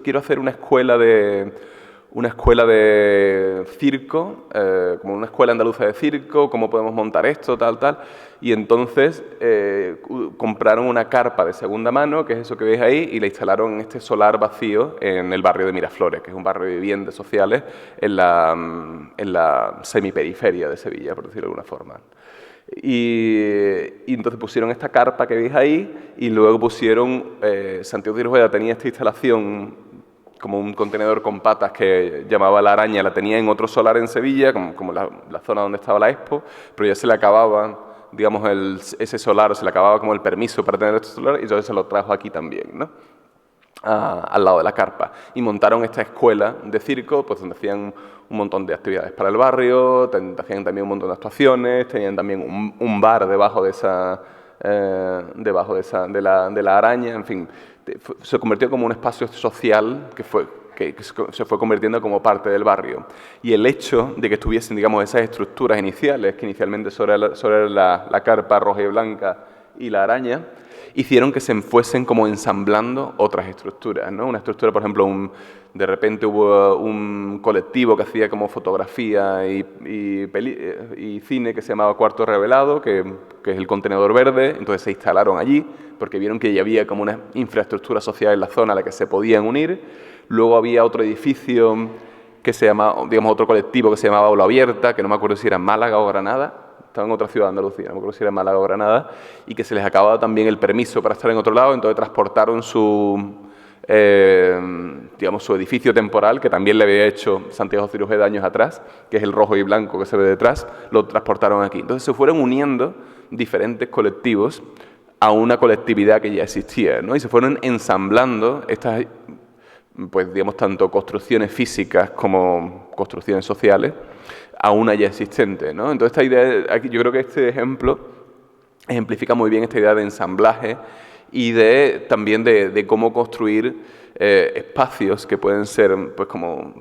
quiero hacer una escuela de circo, como una escuela andaluza de circo, cómo podemos montar esto, tal. Y entonces compraron una carpa de segunda mano, que es eso que veis ahí, y la instalaron en este solar vacío en el barrio de Miraflores, que es un barrio de viviendas sociales en la semiperiferia de Sevilla, por decirlo de alguna forma. Y entonces pusieron esta carpa que veis ahí, y luego Santiago Ciruela tenía esta instalación como un contenedor con patas que llamaba La Araña, la tenía en otro solar en Sevilla, como la zona donde estaba la Expo, pero ya se le acababa, digamos, ese solar, se le acababa como el permiso para tener este solar, y entonces se lo trajo aquí también, ¿no? Al lado de la carpa. Y montaron esta escuela de circo, pues donde hacían un montón de actividades para el barrio, hacían también un montón de actuaciones, tenían también un bar debajo de la araña, en fin, se convirtió como un espacio social que se fue convirtiendo como parte del barrio. Y el hecho de que estuviesen, digamos, esas estructuras iniciales, que inicialmente sobre la carpa roja y blanca y la araña, hicieron que se fuesen como ensamblando otras estructuras, ¿no? Una estructura, por ejemplo, de repente hubo un colectivo que hacía como fotografía y cine que se llamaba Cuarto Revelado, que es el contenedor verde, entonces se instalaron allí porque vieron que ya había como una infraestructura social en la zona a la que se podían unir. Luego había otro edificio que se llamaba, digamos, otro colectivo que se llamaba Aula Abierta, que no me acuerdo si era Málaga o Granada, estaba en otra ciudad de Andalucía, no me acuerdo si era Málaga o Granada, y que se les acababa también el permiso para estar en otro lado, entonces transportaron su edificio temporal, que también le había hecho Santiago Cirujeda años atrás, que es el rojo y blanco que se ve detrás, lo transportaron aquí. Entonces se fueron uniendo diferentes colectivos a una colectividad que ya existía, ¿no? Y se fueron ensamblando estas, pues digamos, tanto construcciones físicas como construcciones sociales, a una ya existente, ¿no? Entonces esta idea, yo creo que este ejemplo ejemplifica muy bien esta idea de ensamblaje y también de cómo construir espacios que pueden ser, pues, como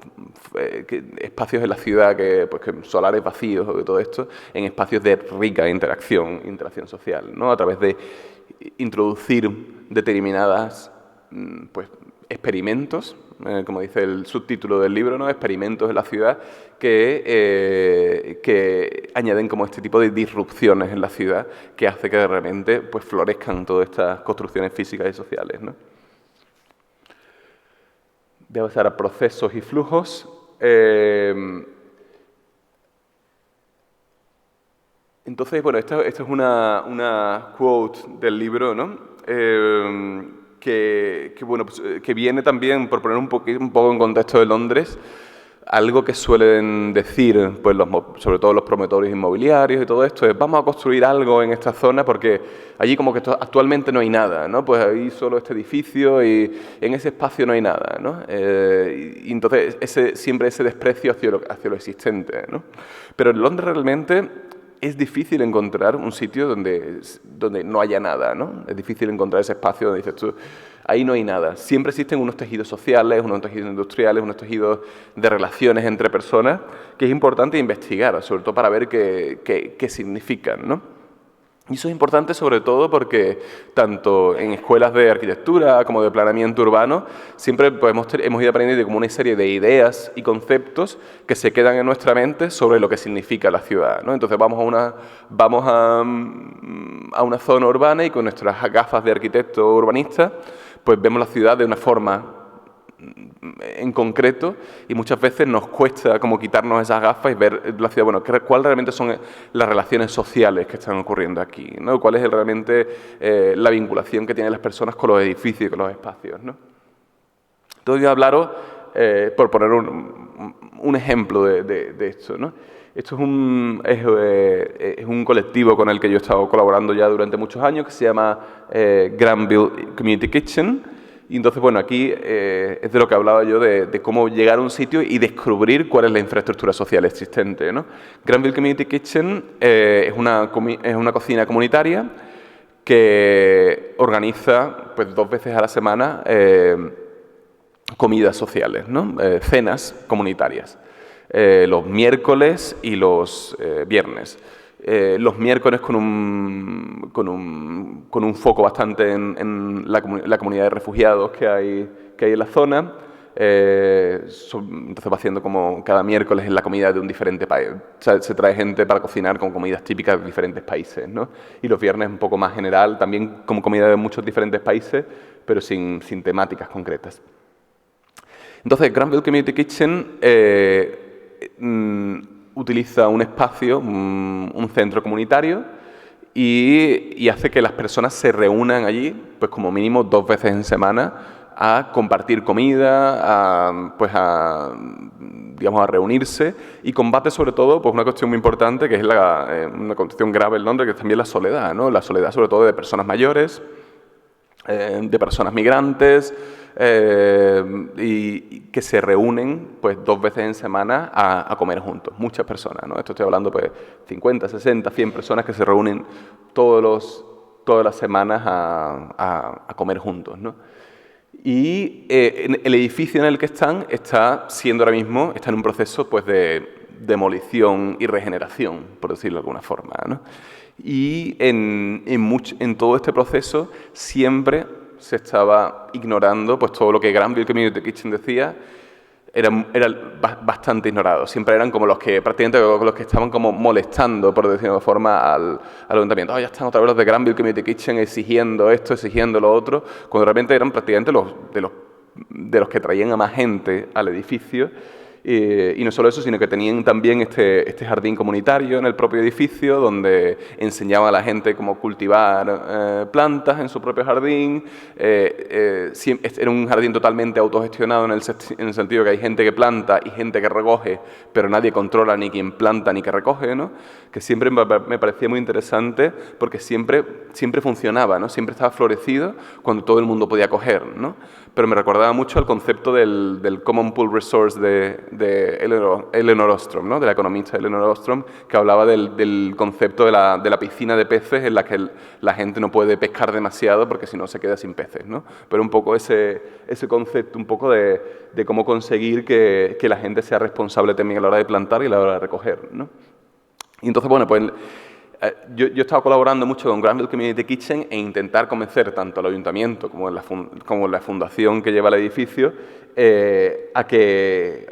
espacios en la ciudad, que solares vacíos o de todo esto, en espacios de rica interacción social, ¿no? A través de introducir determinadas, pues, experimentos, como dice el subtítulo del libro, ¿no? Experimentos en la ciudad que añaden como este tipo de disrupciones en la ciudad que hace que de repente, pues, florezcan todas estas construcciones físicas y sociales, ¿no? Voy a pasar a procesos y flujos. Entonces, bueno, esta es una quote del libro, ¿no? bueno, pues, que viene también, por poner un poco en contexto de Londres, algo que suelen decir, pues sobre todo los promotores inmobiliarios y todo esto, es vamos a construir algo en esta zona porque allí como que actualmente no hay nada, ¿no? Pues hay solo este edificio y en ese espacio no hay nada, ¿no? Y entonces siempre ese desprecio hacia lo existente, ¿no? Pero en Londres realmente es difícil encontrar un sitio donde no haya nada, ¿no? Es difícil encontrar ese espacio donde dices tú, ahí no hay nada. Siempre existen unos tejidos sociales, unos tejidos industriales, unos tejidos de relaciones entre personas que es importante investigar, sobre todo para ver qué significan, ¿no? Y eso es importante sobre todo porque tanto en escuelas de arquitectura como de planeamiento urbano siempre pues, hemos ido aprendiendo como una serie de ideas y conceptos que se quedan en nuestra mente sobre lo que significa la ciudad, ¿no? Entonces vamos a una zona urbana y con nuestras gafas de arquitecto urbanista pues vemos la ciudad de una forma en concreto y muchas veces nos cuesta como quitarnos esas gafas y ver la ciudad, bueno, cuáles realmente son las relaciones sociales que están ocurriendo aquí, ¿no? Cuál es realmente la vinculación que tienen las personas con los edificios y con los espacios, ¿no? Entonces voy a hablaros, por poner un ejemplo de esto, ¿no? Esto es un colectivo con el que yo he estado colaborando ya durante muchos años que se llama Granville Community Kitchen. Y entonces, bueno, aquí es de lo que hablaba yo, de cómo llegar a un sitio y descubrir cuál es la infraestructura social existente, ¿no? Granville Community Kitchen es una cocina comunitaria que organiza pues, 2 veces a la semana comidas sociales, ¿no? Cenas comunitarias, los miércoles y los viernes. Los miércoles con un foco bastante en la comunidad de refugiados que hay en la zona. Entonces va haciendo como cada miércoles en la comida de un diferente país. O sea, se trae gente para cocinar con comidas típicas de diferentes países, ¿no? Y los viernes un poco más general, también como comida de muchos diferentes países, pero sin temáticas concretas. Entonces, Granville Community Kitchen utiliza un espacio, un centro comunitario y hace que las personas se reúnan allí, pues como mínimo 2 veces en semana a compartir comida, digamos, a reunirse y combate sobre todo pues una cuestión muy importante que es una cuestión grave en Londres, que es también la soledad, ¿no? La soledad sobre todo de personas mayores, de personas migrantes, y que se reúnen pues 2 veces en semana a comer juntos, muchas personas, ¿no? Esto estoy hablando pues 50, 60, 100 personas que se reúnen todas las semanas a comer juntos, ¿no? Y el edificio en el que está siendo ahora mismo, está en un proceso pues de demolición y regeneración, por decirlo de alguna forma, ¿no? Y en todo este proceso siempre se estaba ignorando pues todo lo que Granville Community Kitchen decía, era bastante ignorado. Siempre eran como prácticamente los que estaban como molestando, por decirlo de alguna forma, al ayuntamiento. Ya están otra vez los de Granville Community Kitchen exigiendo esto, exigiendo lo otro, cuando realmente eran prácticamente de los que traían a más gente al edificio. Y no solo eso, sino que tenían también este jardín comunitario en el propio edificio donde enseñaban a la gente cómo cultivar plantas en su propio jardín. Era un jardín totalmente autogestionado en el sentido que hay gente que planta y gente que recoge, pero nadie controla ni quién planta ni qué recoge, ¿no? Que siempre me parecía muy interesante porque siempre funcionaba, ¿no? Siempre estaba florecido cuando todo el mundo podía coger, ¿no? Pero me recordaba mucho al concepto del Common Pool Resource de Elinor Ostrom, ¿no? De la economista Elinor Ostrom, que hablaba del concepto de la piscina de peces en la que la gente no puede pescar demasiado porque si no se queda sin peces, ¿no? Pero un poco ese concepto, un poco de cómo conseguir que la gente sea responsable también a la hora de plantar y a la hora de recoger, ¿no? Y entonces, bueno, pues yo he estado colaborando mucho con Granville Community Kitchen e intentar convencer tanto al ayuntamiento como la fundación que lleva el edificio a que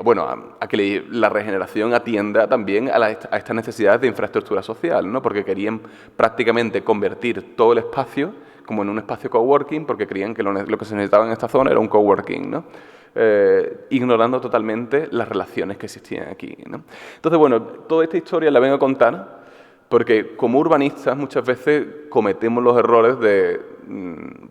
la regeneración atienda también a estas necesidades de infraestructura social, ¿no? Porque querían prácticamente convertir todo el espacio como en un espacio coworking, porque creían que lo que se necesitaba en esta zona era un coworking, ¿no? Ignorando totalmente las relaciones que existían aquí, ¿no? Entonces, bueno, toda esta historia la vengo a contar porque como urbanistas muchas veces cometemos los errores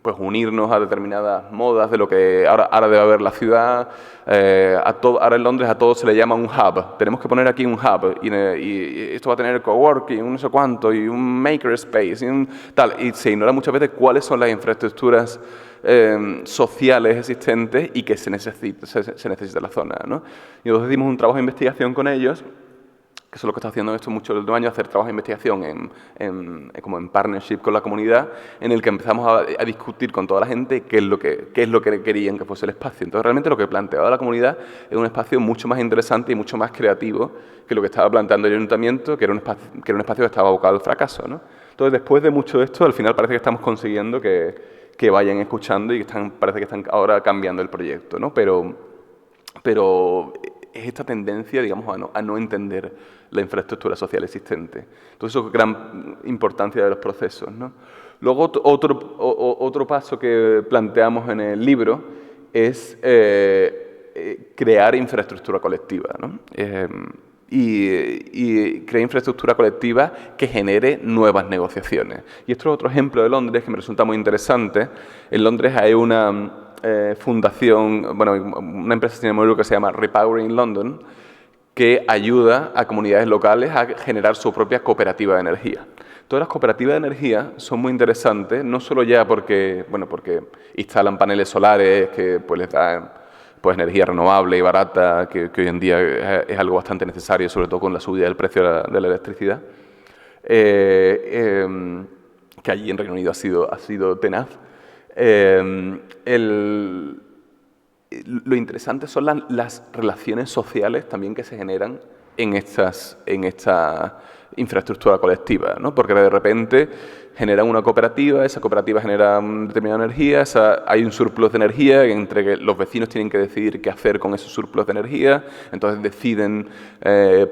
pues unirnos a determinadas modas de lo que ahora debe haber la ciudad. Ahora en Londres a todo se le llama un hub. Tenemos que poner aquí un hub y esto va a tener coworking, un no sé cuánto, y un makerspace, y se ignora muchas veces cuáles son las infraestructuras sociales existentes y que se necesita en la zona, ¿no? Y nosotros hicimos un trabajo de investigación con ellos, que eso es lo que está haciendo esto mucho el último año, hacer trabajo de investigación como en partnership con la comunidad, en el que empezamos a discutir con toda la gente qué es lo que querían que fuese el espacio. Entonces, realmente lo que planteaba la comunidad es un espacio mucho más interesante y mucho más creativo que lo que estaba planteando el ayuntamiento, que era un espacio que estaba abocado al fracaso, ¿no? Entonces, después de mucho de esto, al final parece que estamos consiguiendo que vayan escuchando y parece que están ahora cambiando el proyecto, ¿no? Pero es esta tendencia, digamos, a no entender la infraestructura social existente. Entonces, eso es gran importancia de los procesos, ¿no? Luego, otro paso que planteamos en el libro es crear infraestructura colectiva, ¿no? Y crear infraestructura colectiva que genere nuevas negociaciones. Y esto es otro ejemplo de Londres que me resulta muy interesante. En Londres hay una fundación, bueno, una empresa sin ánimo de lucro que se llama Repowering London, que ayuda a comunidades locales a generar su propia cooperativa de energía. Todas las cooperativas de energía son muy interesantes, no solo ya porque instalan paneles solares que pues les dan pues energía renovable y barata, que hoy en día es algo bastante necesario, sobre todo con la subida del precio de la electricidad, que allí en Reino Unido ha sido tenaz. Lo interesante son las relaciones sociales también que se generan en esta infraestructura colectiva, ¿no? Porque de repente generan una cooperativa, esa cooperativa genera una determinada energía, hay un surplus de energía entre que los vecinos tienen que decidir qué hacer con ese surplus de energía, entonces deciden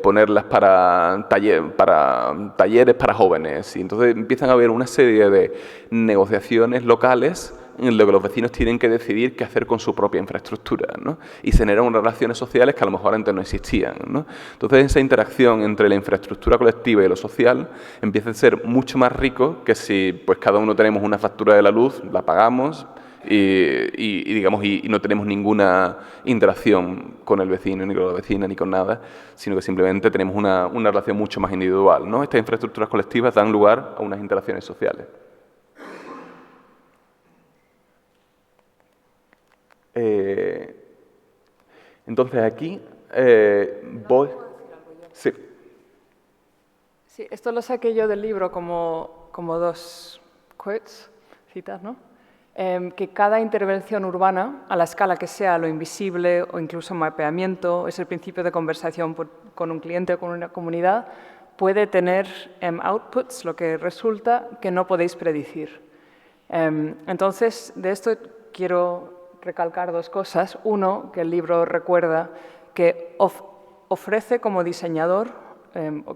ponerlas para talleres para jóvenes, y entonces empiezan a haber una serie de negociaciones locales en lo que los vecinos tienen que decidir qué hacer con su propia infraestructura, ¿no? Y se generan unas relaciones sociales que a lo mejor antes no existían, ¿no? Entonces, esa interacción entre la infraestructura colectiva y lo social empieza a ser mucho más rico que si pues, cada uno tenemos una factura de la luz, la pagamos y no tenemos ninguna interacción con el vecino, ni con la vecina, ni con nada, sino que simplemente tenemos una relación mucho más individual, ¿no? Estas infraestructuras colectivas dan lugar a unas interacciones sociales. Entonces aquí voy... Sí.
Sí, esto lo saqué yo del libro como dos quotes, citas, ¿no? Que cada intervención urbana, a la escala que sea, lo invisible o incluso mapeamiento, es el principio de conversación con un cliente o con una comunidad, puede tener outputs, lo que resulta que no podéis predecir. Entonces, de esto quiero recalcar dos cosas. Uno, que el libro recuerda que ofrece como diseñador,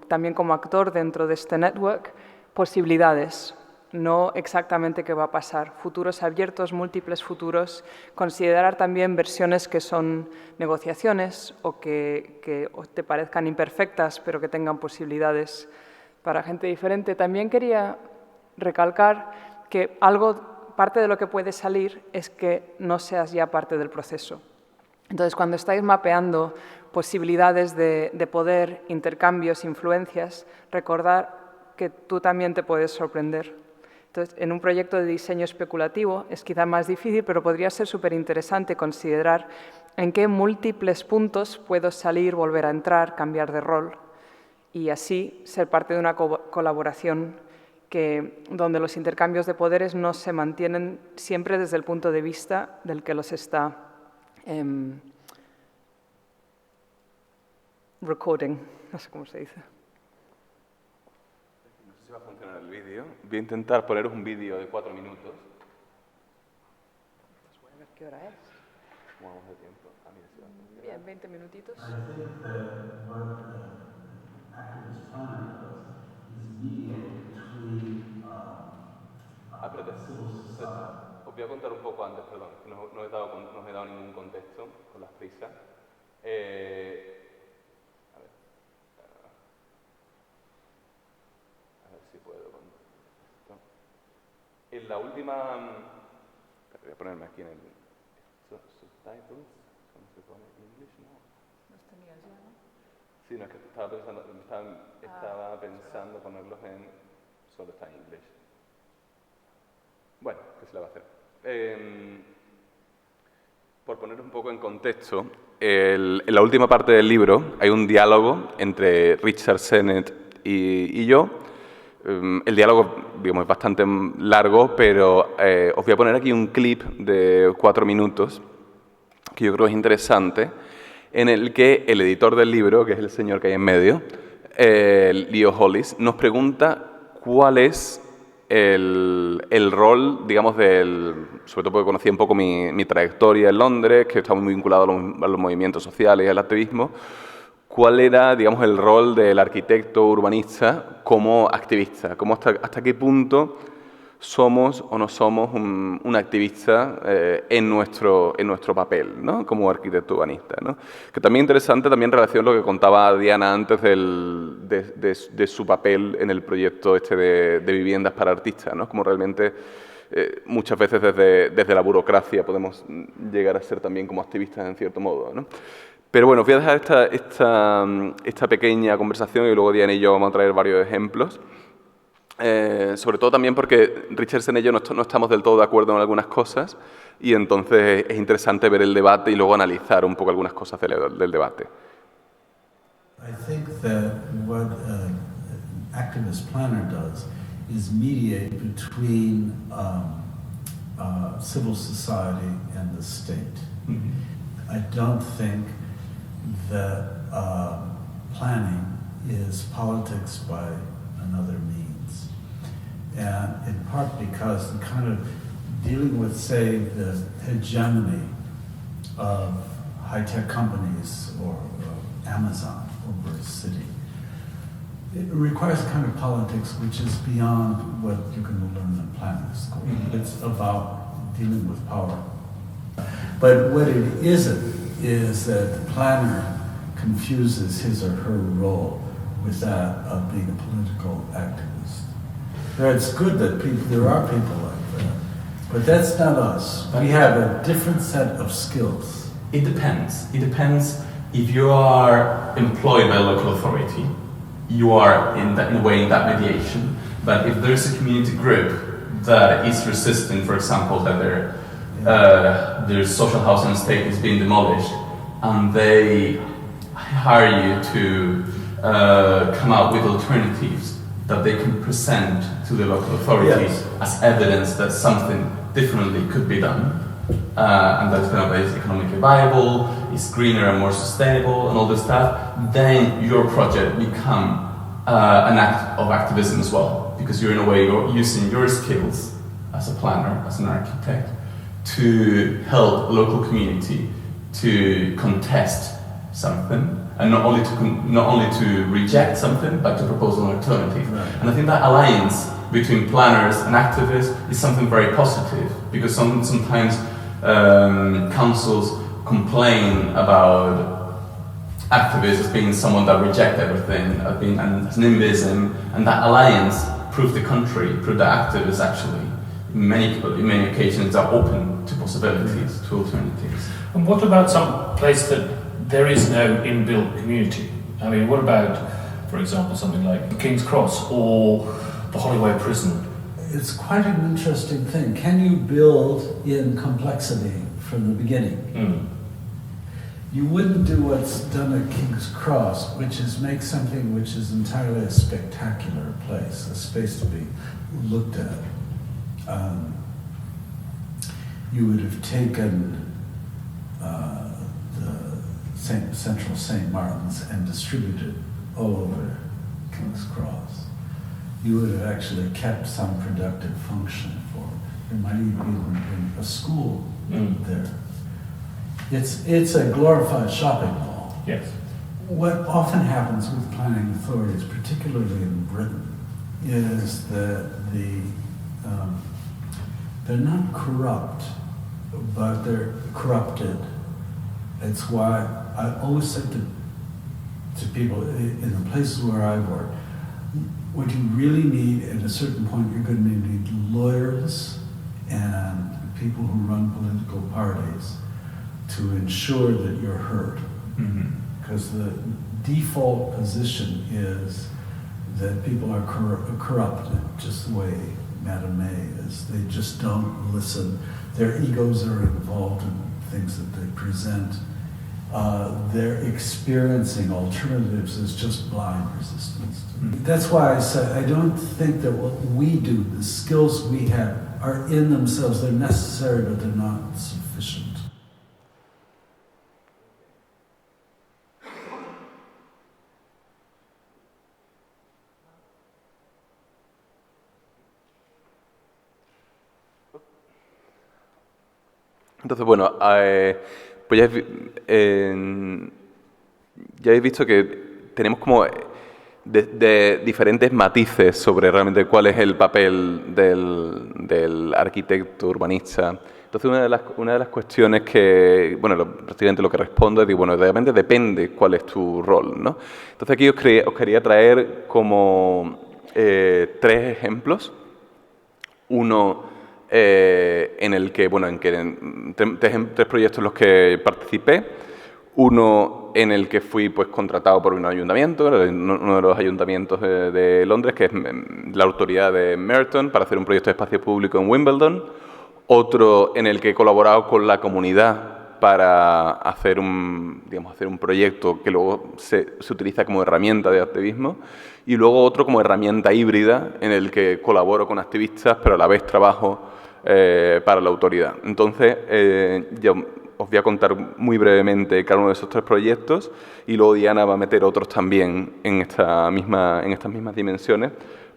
también como actor dentro de este network, posibilidades, no exactamente qué va a pasar. Futuros abiertos, múltiples futuros, considerar también versiones que son negociaciones o que te parezcan imperfectas, pero que tengan posibilidades para gente diferente. También quería recalcar que parte de lo que puede salir es que no seas ya parte del proceso. Entonces, cuando estáis mapeando posibilidades de poder, intercambios, influencias, recordar que tú también te puedes sorprender. Entonces, en un proyecto de diseño especulativo es quizá más difícil, pero podría ser súper interesante considerar en qué múltiples puntos puedo salir, volver a entrar, cambiar de rol y así ser parte de una colaboración donde los intercambios de poderes no se mantienen siempre desde el punto de vista del que los está recording, no sé cómo se dice.
No sé si va a funcionar el vídeo. Voy a intentar poneros un vídeo de 4 minutos.
Pues voy a ver qué hora es.
¿Cómo vamos de tiempo? Ah, mira, si va a funcionar.
Bien, 20 minutitos.
I think that what activist planning does is mediate between civil society.
Os voy a contar un poco antes, perdón, que no he dado ningún contexto con las prisas. A ver si puedo con esto. en la última... Voy a ponerme aquí en el... ¿Subtitles? ¿Cómo se pone? ¿English? No.
¿Los tenías ya, no?
Sí, no, es que estaba pensando ponerlos en... Solo está en inglés. Bueno, ¿qué se le va a hacer? Por poner un poco en contexto, en la última parte del libro hay un diálogo entre Richard Sennett y yo. El diálogo, digamos, es bastante largo, pero os voy a poner aquí un clip de 4 minutos que yo creo es interesante, en el que el editor del libro, que es el señor que hay en medio, Leo Hollis, nos pregunta cuál es el rol, digamos, sobre todo porque conocía un poco mi trayectoria en Londres, que estaba muy vinculado a los movimientos sociales y al activismo, cuál era, digamos, el rol del arquitecto urbanista como activista, como hasta qué punto somos o no somos un activista en nuestro papel, ¿no? Como arquitecto urbanista, ¿no? Que también interesante, también en relación a lo que contaba Diana antes de su papel en el proyecto este de viviendas para artistas, ¿no? Como realmente muchas veces desde la burocracia podemos llegar a ser también como activistas en cierto modo, ¿no? Pero bueno, os voy a dejar esta pequeña conversación y luego Diana y yo vamos a traer varios ejemplos. Sobre todo también porque Richard Sennett y yo no estamos del todo de acuerdo en algunas cosas y entonces es interesante ver el debate y luego analizar un poco algunas cosas del debate.
I think that what an activist planner does is mediate between civil society and the state. Mm-hmm. I don't think that planning is politics by another means. And in part because the kind of dealing with, say, the hegemony of high-tech companies or Amazon over a city, it requires a kind of politics which is beyond what you can learn in planning school. Mm-hmm. It's about dealing with power. But what it isn't is that the planner confuses his or her role with that of being a political activist. It's good that there are people like that, but that's not us. We have a different set of skills.
It depends. It depends if you are employed by a local authority, you are in a way in that mediation. But if there's a community group that is resisting, for example, that their social housing estate is being demolished, and they hire you to come out with alternatives that they can present to the local authorities, yes, as evidence that something differently could be done, and that's going to be economically viable, is greener and more sustainable, and all this stuff, then your project become an act of activism as well, because you're in a way you're using your skills as a planner, as an architect, to help a local community to contest something, and not only to reject something, but to propose an alternative. Right. And I think that alliance between planners and activists is something very positive, because sometimes councils complain about activists as being someone that reject everything, as NIMBYism, and that alliance proved the contrary, proved that activists actually, in many occasions, are open to possibilities, to alternatives.
And what about some place that there is no inbuilt community? I mean, what about, for example, something like King's Cross or the Holloway Prison?
It's quite an interesting thing. Can you build in complexity from the beginning? Mm. You wouldn't do what's done at King's Cross, which is make something which is entirely a spectacular place, a space to be looked at. You would have taken the Central St. Martin's and distributed all over King's Cross. You would have actually kept some productive function for it. There might even be a school there. It's a glorified shopping mall.
Yes.
What often happens with planning authorities, particularly in Britain, is that they're not corrupt, but they're corrupted. It's why I always say to people in the places where I've worked, what you really need at a certain point, you're going to need lawyers and people who run political parties to ensure that you're heard. Because the default position is that people are corrupted, just the way Madame May is. They just don't listen. Their egos are involved in things that they present. They're experiencing alternatives as just blind resistance. That's why I said I don't think that what we do, the skills we have, are in themselves. They're necessary, but they're not sufficient.
Entonces, bueno, pues ya habéis visto que tenemos como de diferentes matices sobre realmente cuál es el papel del arquitecto urbanista. Entonces, una de las cuestiones que, bueno, prácticamente lo que respondo es, digo, bueno, realmente depende cuál es tu rol, ¿no? Entonces, aquí os quería traer como 3 ejemplos. Uno en el que, bueno, tres proyectos en los que participé. Uno en el que fui pues contratado por un ayuntamiento, uno de los ayuntamientos de Londres, que es la autoridad de Merton, para hacer un proyecto de espacio público en Wimbledon. Otro en el que he colaborado con la comunidad para hacer un proyecto que luego se utiliza como herramienta de activismo. Y luego otro como herramienta híbrida en el que colaboro con activistas, pero a la vez trabajo para la autoridad. Entonces, yo os voy a contar muy brevemente cada uno de esos 3 proyectos y luego Diana va a meter otros también en estas mismas dimensiones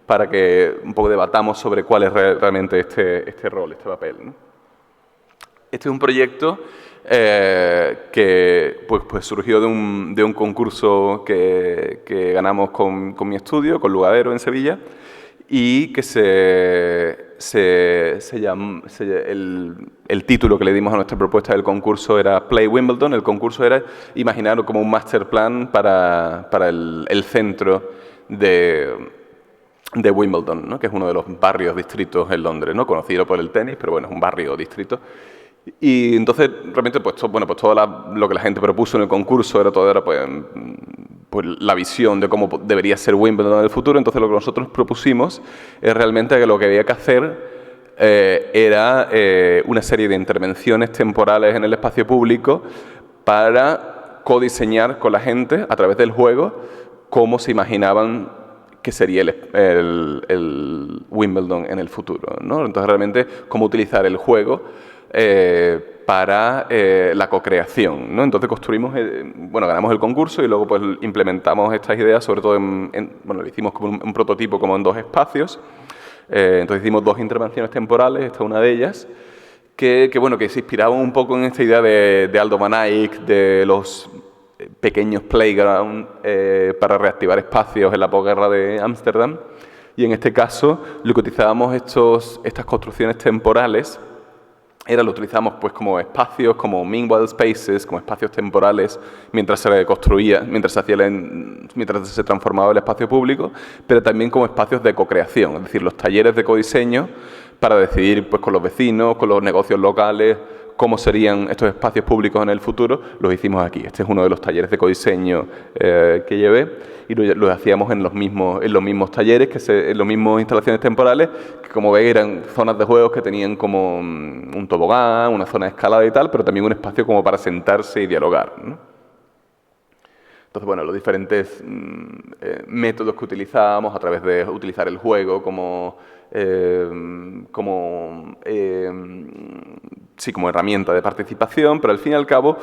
para que un poco debatamos sobre cuál es realmente este rol, este papel, ¿no? Este es un proyecto que pues surgió de un concurso que ganamos con mi estudio, con Lugadero en Sevilla, y que el título que le dimos a nuestra propuesta del concurso era Play Wimbledon. El concurso era imaginar como un master plan para el centro de Wimbledon, ¿no? Que es uno de los barrios distritos en Londres, ¿no? Conocido por el tenis, pero bueno, es un barrio distrito. Y entonces, realmente, pues todo lo que la gente propuso en el concurso era pues la visión de cómo debería ser Wimbledon en el futuro. Entonces, lo que nosotros propusimos es realmente que lo que había que hacer era una serie de intervenciones temporales en el espacio público para codiseñar con la gente, a través del juego, cómo se imaginaban que sería el Wimbledon en el futuro, ¿no? Entonces, realmente, cómo utilizar el juego para la co-creación, ¿no? Entonces construimos, ganamos el concurso y luego pues implementamos estas ideas, sobre todo lo hicimos como un prototipo como en 2 espacios. Entonces hicimos 2 intervenciones temporales, esta es una de ellas, que se inspiraban un poco en esta idea de Aldo Van Eyck, de los pequeños playgrounds para reactivar espacios en la posguerra de Ámsterdam. Y en este caso, lo que utilizábamos estas construcciones temporales lo utilizamos pues como espacios, como meanwhile spaces, como espacios temporales mientras se construía, mientras se transformaba el espacio público, pero también como espacios de co-creación, es decir, los talleres de codiseño para decidir pues con los vecinos, con los negocios locales, cómo serían estos espacios públicos en el futuro, los hicimos aquí. Este es uno de los talleres de codiseño que llevé y lo hacíamos en los mismos talleres, en las mismas instalaciones temporales, que como veis eran zonas de juegos que tenían como un tobogán, una zona de escalada y tal, pero también un espacio como para sentarse y dialogar, ¿no? Entonces, los diferentes métodos que utilizábamos a través de utilizar el juego como herramienta de participación, pero al fin y al cabo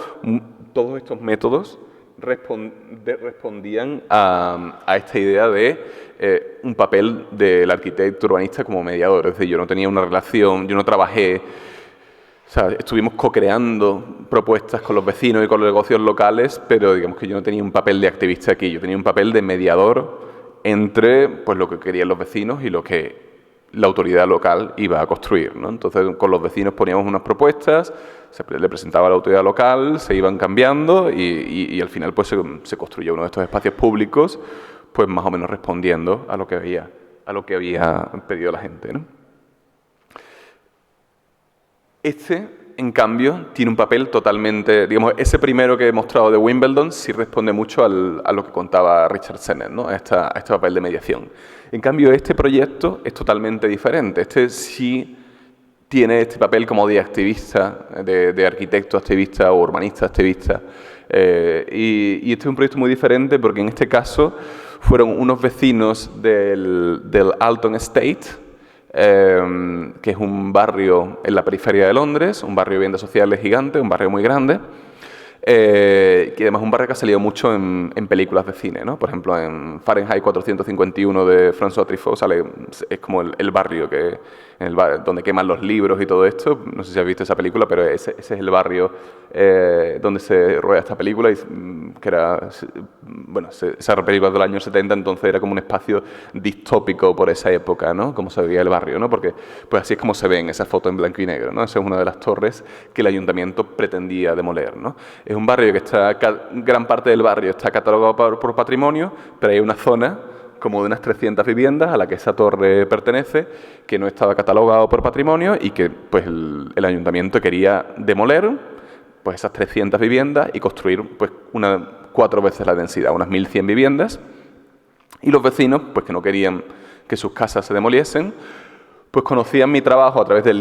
todos estos métodos respondían a esta idea de un papel del arquitecto urbanista como mediador. Es decir, yo no tenía una relación, yo no trabajé, estuvimos co-creando propuestas con los vecinos y con los negocios locales, pero digamos que yo no tenía un papel de activista aquí, yo tenía un papel de mediador entre pues lo que querían los vecinos y lo que la autoridad local iba a construir, ¿no? Entonces, con los vecinos poníamos unas propuestas, le presentaba a la autoridad local, se iban cambiando y al final pues se construyó uno de estos espacios públicos pues más o menos respondiendo a lo que había pedido la gente, ¿no? En cambio, tiene un papel totalmente, digamos, ese primero que he mostrado de Wimbledon sí responde mucho a lo que contaba Richard Sennett, ¿no? A este papel de mediación. En cambio, este proyecto es totalmente diferente. Este sí tiene este papel como de activista, de arquitecto activista o urbanista activista. Y este es un proyecto muy diferente porque en este caso fueron unos vecinos del Alton Estate, que es un barrio en la periferia de Londres, un barrio de viviendas sociales gigante, un barrio muy grande, que además es un barrio que ha salido mucho en películas de cine, ¿no? Por ejemplo, en Fahrenheit 451 de François Truffaut es como el barrio donde queman los libros y todo esto. No sé si has visto esa película, pero ese es el barrio donde se rueda esta película, que era, bueno, esa película del año 70, entonces era como un espacio distópico por esa época, ¿no? Como se veía el barrio, ¿no? Porque pues así es como se ve en esa foto en blanco y negro, ¿no? Esa es una de las torres que el ayuntamiento pretendía demoler, ¿no? Es un barrio que gran parte del barrio está catalogado por patrimonio, pero hay una zona como de unas 300 viviendas a la que esa torre pertenece, que no estaba catalogado por patrimonio y que pues el ayuntamiento quería demoler pues esas 300 viviendas y construir pues 4 veces la densidad, unas 1.100 viviendas. Y los vecinos, pues que no querían que sus casas se demoliesen, pues conocían mi trabajo a través del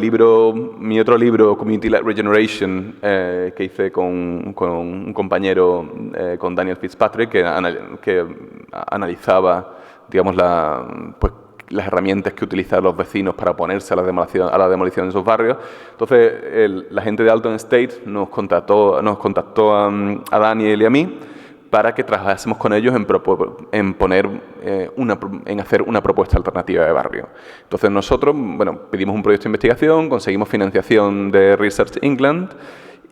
mi otro libro, Community-Led Regeneration, que hice con un compañero, con Daniel Fitzpatrick, que analizaba, digamos, las herramientas que utilizan los vecinos para oponerse a la demolición de sus barrios. Entonces, la gente de Alton Estate nos contactó a Daniel y a mí para que trabajásemos con ellos en hacer una propuesta alternativa de barrio. Entonces nosotros, bueno, pedimos un proyecto de investigación, conseguimos financiación de Research England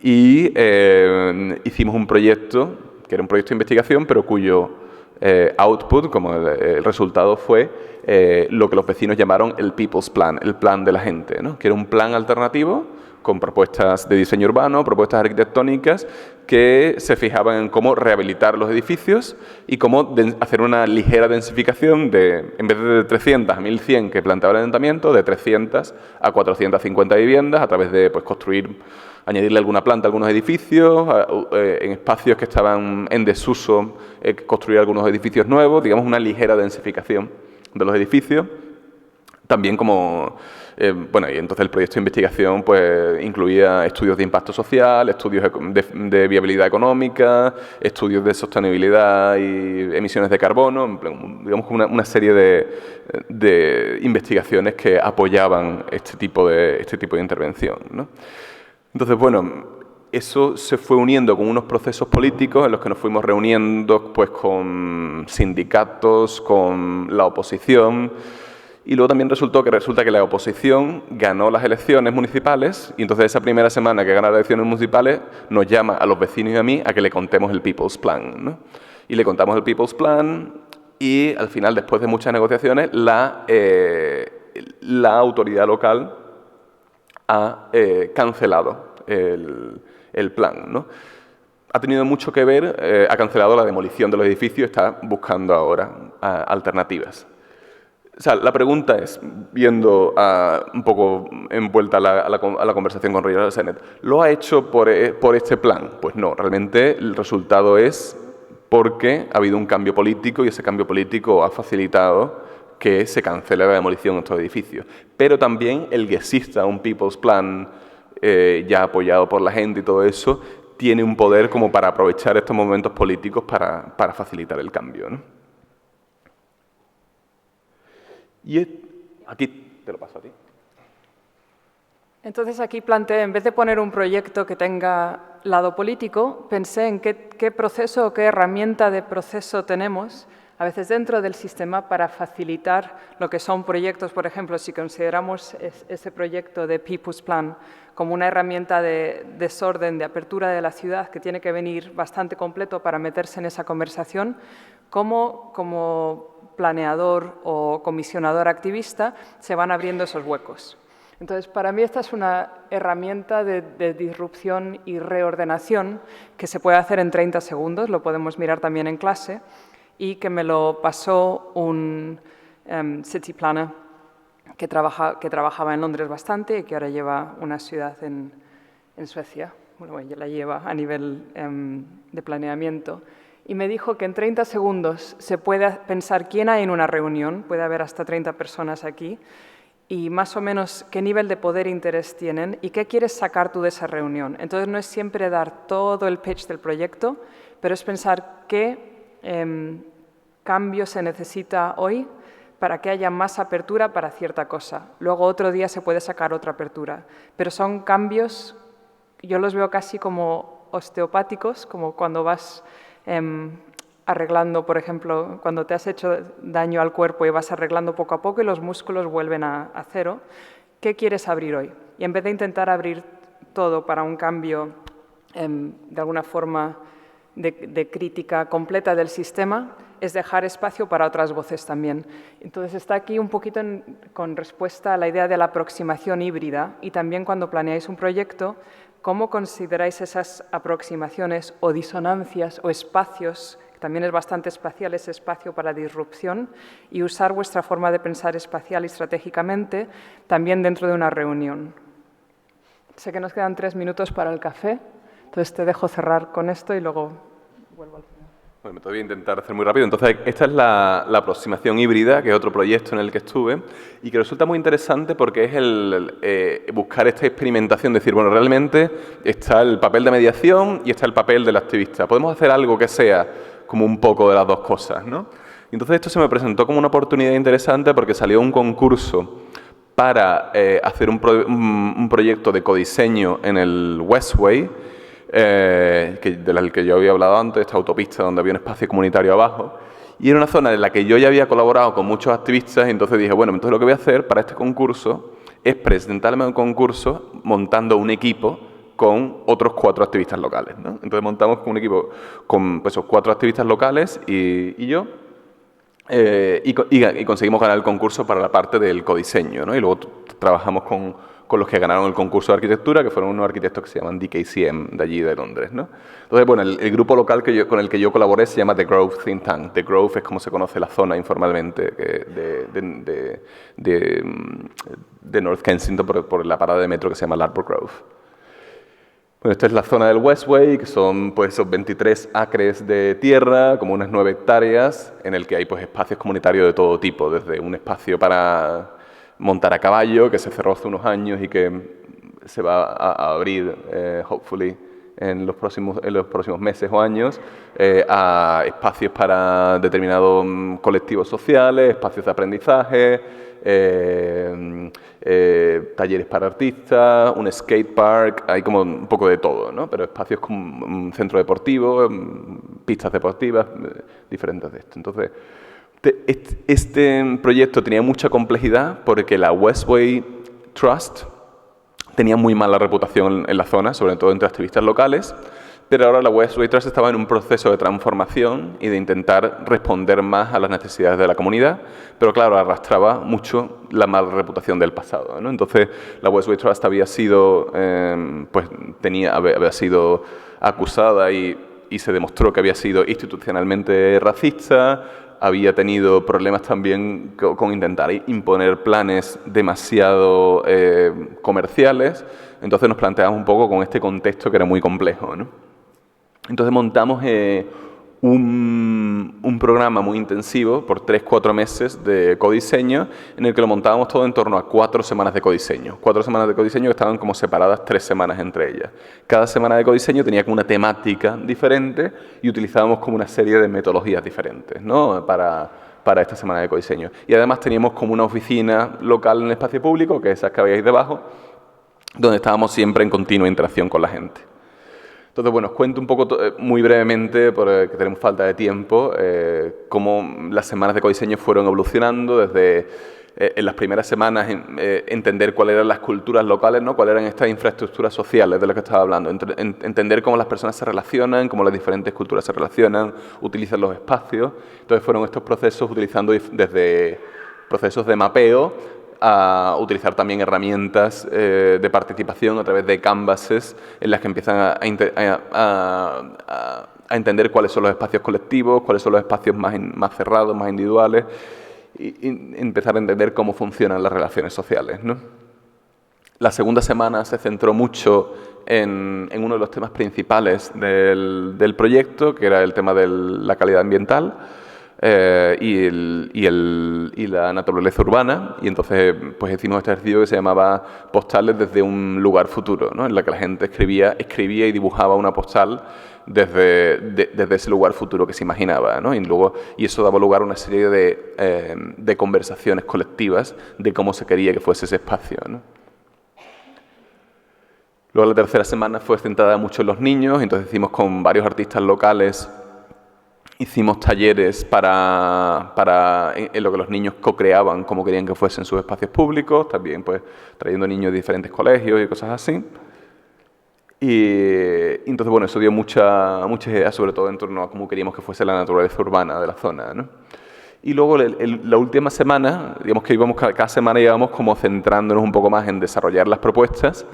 y hicimos un proyecto, que era un proyecto de investigación, pero cuyo output, como el resultado fue lo que los vecinos llamaron el People's Plan, el plan de la gente, ¿no? Que era un plan alternativo con propuestas de diseño urbano, propuestas arquitectónicas que se fijaban en cómo rehabilitar los edificios y cómo hacer una ligera densificación en vez de 300 a 1.100 que planteaba el ayuntamiento, de 300 a 450 viviendas a través de pues, añadirle alguna planta a algunos edificios, en espacios que estaban en desuso, construir algunos edificios nuevos, digamos una ligera densificación de los edificios. También como, bueno, y entonces el proyecto de investigación pues incluía estudios de impacto social, estudios de viabilidad económica, estudios de sostenibilidad y emisiones de carbono, digamos como una serie de investigaciones que apoyaban este tipo de intervención, ¿no? Entonces, bueno, eso se fue uniendo con unos procesos políticos en los que nos fuimos reuniendo pues con sindicatos, con la oposición. Y luego también resulta que la oposición ganó las elecciones municipales y entonces esa primera semana que gana las elecciones municipales nos llama a los vecinos y a mí a que le contemos el People's Plan, ¿no? Y le contamos el People's Plan y al final, después de muchas negociaciones, la autoridad local ha cancelado el plan, ¿no? Ha tenido mucho que ver, ha cancelado la demolición de los edificios, está buscando ahora alternativas. O sea, la pregunta es, viendo un poco envuelta a la conversación con Richard Sennett, ¿lo ha hecho por este plan? Pues no, realmente el resultado es porque ha habido un cambio político y ese cambio político ha facilitado que se cancele la demolición de estos edificios. Pero también el que exista un People's Plan ya apoyado por la gente y todo eso, tiene un poder como para aprovechar estos momentos políticos para facilitar el cambio, ¿no? Y aquí te lo paso a ti.
Entonces aquí planteé, en vez de poner un proyecto que tenga lado político, pensé en qué proceso o qué herramienta de proceso tenemos a veces dentro del sistema para facilitar lo que son proyectos. Por ejemplo, si consideramos ese proyecto de People's Plan como una herramienta de desorden, de apertura de la ciudad, que tiene que venir bastante completo para meterse en esa conversación, como planeador o comisionador activista se van abriendo esos huecos. Entonces, para mí esta es una herramienta de disrupción y reordenación que se puede hacer en 30 segundos, lo podemos mirar también en clase, y que me lo pasó un city planner que trabajaba en Londres bastante y que ahora lleva una ciudad en Suecia. Bueno, ella la lleva a nivel de planeamiento. Y me dijo que en 30 segundos se puede pensar quién hay en una reunión, puede haber hasta 30 personas aquí, y más o menos qué nivel de poder e interés tienen y qué quieres sacar tú de esa reunión. Entonces no es siempre dar todo el pitch del proyecto, pero es pensar qué cambio se necesita hoy para que haya más apertura para cierta cosa. Luego otro día se puede sacar otra apertura, pero son cambios, yo los veo casi como osteopáticos, como cuando vas arreglando, por ejemplo, cuando te has hecho daño al cuerpo y vas arreglando poco a poco y los músculos vuelven a cero. ¿Qué quieres abrir hoy? Y en vez de intentar abrir todo para un cambio de alguna forma de crítica completa del sistema, es dejar espacio para otras voces también. Entonces está aquí un poquito con respuesta a la idea de la aproximación híbrida y también cuando planeáis un proyecto, ¿cómo consideráis esas aproximaciones o disonancias o espacios? También es bastante espacial ese espacio para disrupción y usar vuestra forma de pensar espacial y estratégicamente también dentro de una reunión. Sé que nos quedan 3 minutos para el café, entonces te dejo cerrar con esto y luego vuelvo al final.
Bueno, te voy a intentar hacer muy rápido. Entonces, esta es la aproximación híbrida, que es otro proyecto en el que estuve, y que resulta muy interesante porque es el buscar esta experimentación, decir, bueno, realmente está el papel de mediación y está el papel del activista. Podemos hacer algo que sea como un poco de las dos cosas, ¿no? Y entonces esto se me presentó como una oportunidad interesante porque salió un concurso para hacer un proyecto de codiseño en el Westway, del que yo había hablado antes, esta autopista donde había un espacio comunitario abajo, y era una zona en la que yo ya había colaborado con muchos activistas, y entonces dije, bueno, entonces lo que voy a hacer para este concurso es presentarme a un concurso montando un equipo con otros 4 activistas locales, ¿no? Entonces montamos un equipo con pues, esos 4 activistas locales y yo, y conseguimos ganar el concurso para la parte del codiseño, ¿no? Y luego trabajamos con los que ganaron el concurso de arquitectura, que fueron unos arquitectos que se llaman DKCM, de allí de Londres, ¿no? Entonces, bueno, el grupo local con el que yo colaboré se llama The Grove Think Tank. The Grove es como se conoce la zona informalmente de North Kensington por la parada de metro que se llama Ladbroke Grove. Bueno, esta es la zona del Westway, que son pues esos 23 acres de tierra, como unas 9 hectáreas, en el que hay pues espacios comunitarios de todo tipo, desde un espacio para montar a caballo, que se cerró hace unos años y que se va a abrir, hopefully, en los próximos meses o años, a espacios para determinados colectivos sociales, espacios de aprendizaje, talleres para artistas, un skate park, hay como un poco de todo, ¿no? Pero espacios como un centro deportivo, pistas deportivas, diferentes de esto. Entonces, este proyecto tenía mucha complejidad porque la Westway Trust tenía muy mala reputación en la zona, sobre todo entre activistas locales, pero ahora la Westway Trust estaba en un proceso de transformación y de intentar responder más a las necesidades de la comunidad, pero claro, arrastraba mucho la mala reputación del pasado, ¿no? Entonces, la Westway Trust había sido, había sido acusada y se demostró que había sido institucionalmente racista, había tenido problemas también con intentar imponer planes demasiado comerciales, entonces nos planteamos un poco con este contexto que era muy complejo, ¿no? Entonces montamos un programa muy intensivo por 3-4 meses de codiseño, en el que lo montábamos todo en torno a 4 semanas de codiseño. 4 semanas de codiseño que estaban como separadas 3 semanas entre ellas. Cada semana de codiseño tenía como una temática diferente y utilizábamos como una serie de metodologías diferentes, ¿no? para esta semana de codiseño. Y además teníamos como una oficina local en el espacio público, que es esa que veis debajo, donde estábamos siempre en continua interacción con la gente. Entonces, bueno, os cuento un poco, muy brevemente, porque tenemos falta de tiempo, cómo las semanas de codiseño fueron evolucionando desde, en las primeras semanas, entender cuáles eran las culturas locales, ¿no? Cuáles eran estas infraestructuras sociales de las que estaba hablando, entender cómo las personas se relacionan, cómo las diferentes culturas se relacionan, utilizan los espacios. Entonces, fueron estos procesos utilizando desde procesos de mapeo a utilizar también herramientas de participación a través de canvases en las que empiezan entender cuáles son los espacios colectivos, cuáles son los espacios más cerrados, más individuales, y empezar a entender cómo funcionan las relaciones sociales, ¿no? La segunda semana se centró mucho en uno de los temas principales del proyecto, que era el tema de la calidad ambiental y la naturaleza urbana. Y entonces pues hicimos este ejercicio que se llamaba postales desde un lugar futuro, ¿no? En la que la gente escribía y dibujaba una postal desde ese lugar futuro que se imaginaba, ¿no? Y eso daba lugar a una serie de conversaciones colectivas de cómo se quería que fuese ese espacio, ¿no? Luego la tercera semana fue centrada mucho en los niños, entonces hicimos con varios artistas locales, hicimos talleres en lo que los niños co-creaban cómo querían que fuesen sus espacios públicos, también pues trayendo niños de diferentes colegios y cosas así. Y entonces, bueno, eso dio muchas ideas, sobre todo en torno a cómo queríamos que fuese la naturaleza urbana de la zona, ¿no? Y luego la última semana, digamos que cada semana íbamos como centrándonos un poco más en desarrollar las propuestas.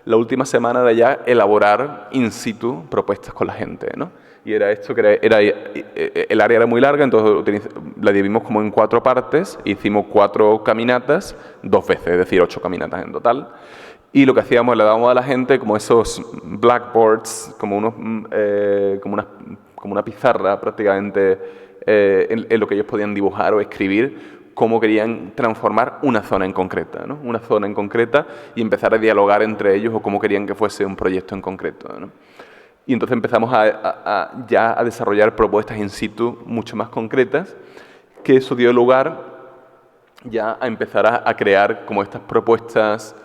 La última semana de ya elaborar in situ propuestas con la gente, ¿no? Y era esto que el área era muy larga, entonces la dividimos como en 4 partes, hicimos 4 caminatas 2 veces, es decir, 8 caminatas en total. Y lo que hacíamos, le dábamos a la gente como esos blackboards, como una pizarra prácticamente en lo que ellos podían dibujar o escribir, cómo querían transformar una zona en concreta, ¿no? Una zona en concreta y empezar a dialogar entre ellos o cómo querían que fuese un proyecto en concreto, ¿no? Y entonces empezamos ya a desarrollar propuestas in situ mucho más concretas, que eso dio lugar ya a empezar a crear como estas propuestas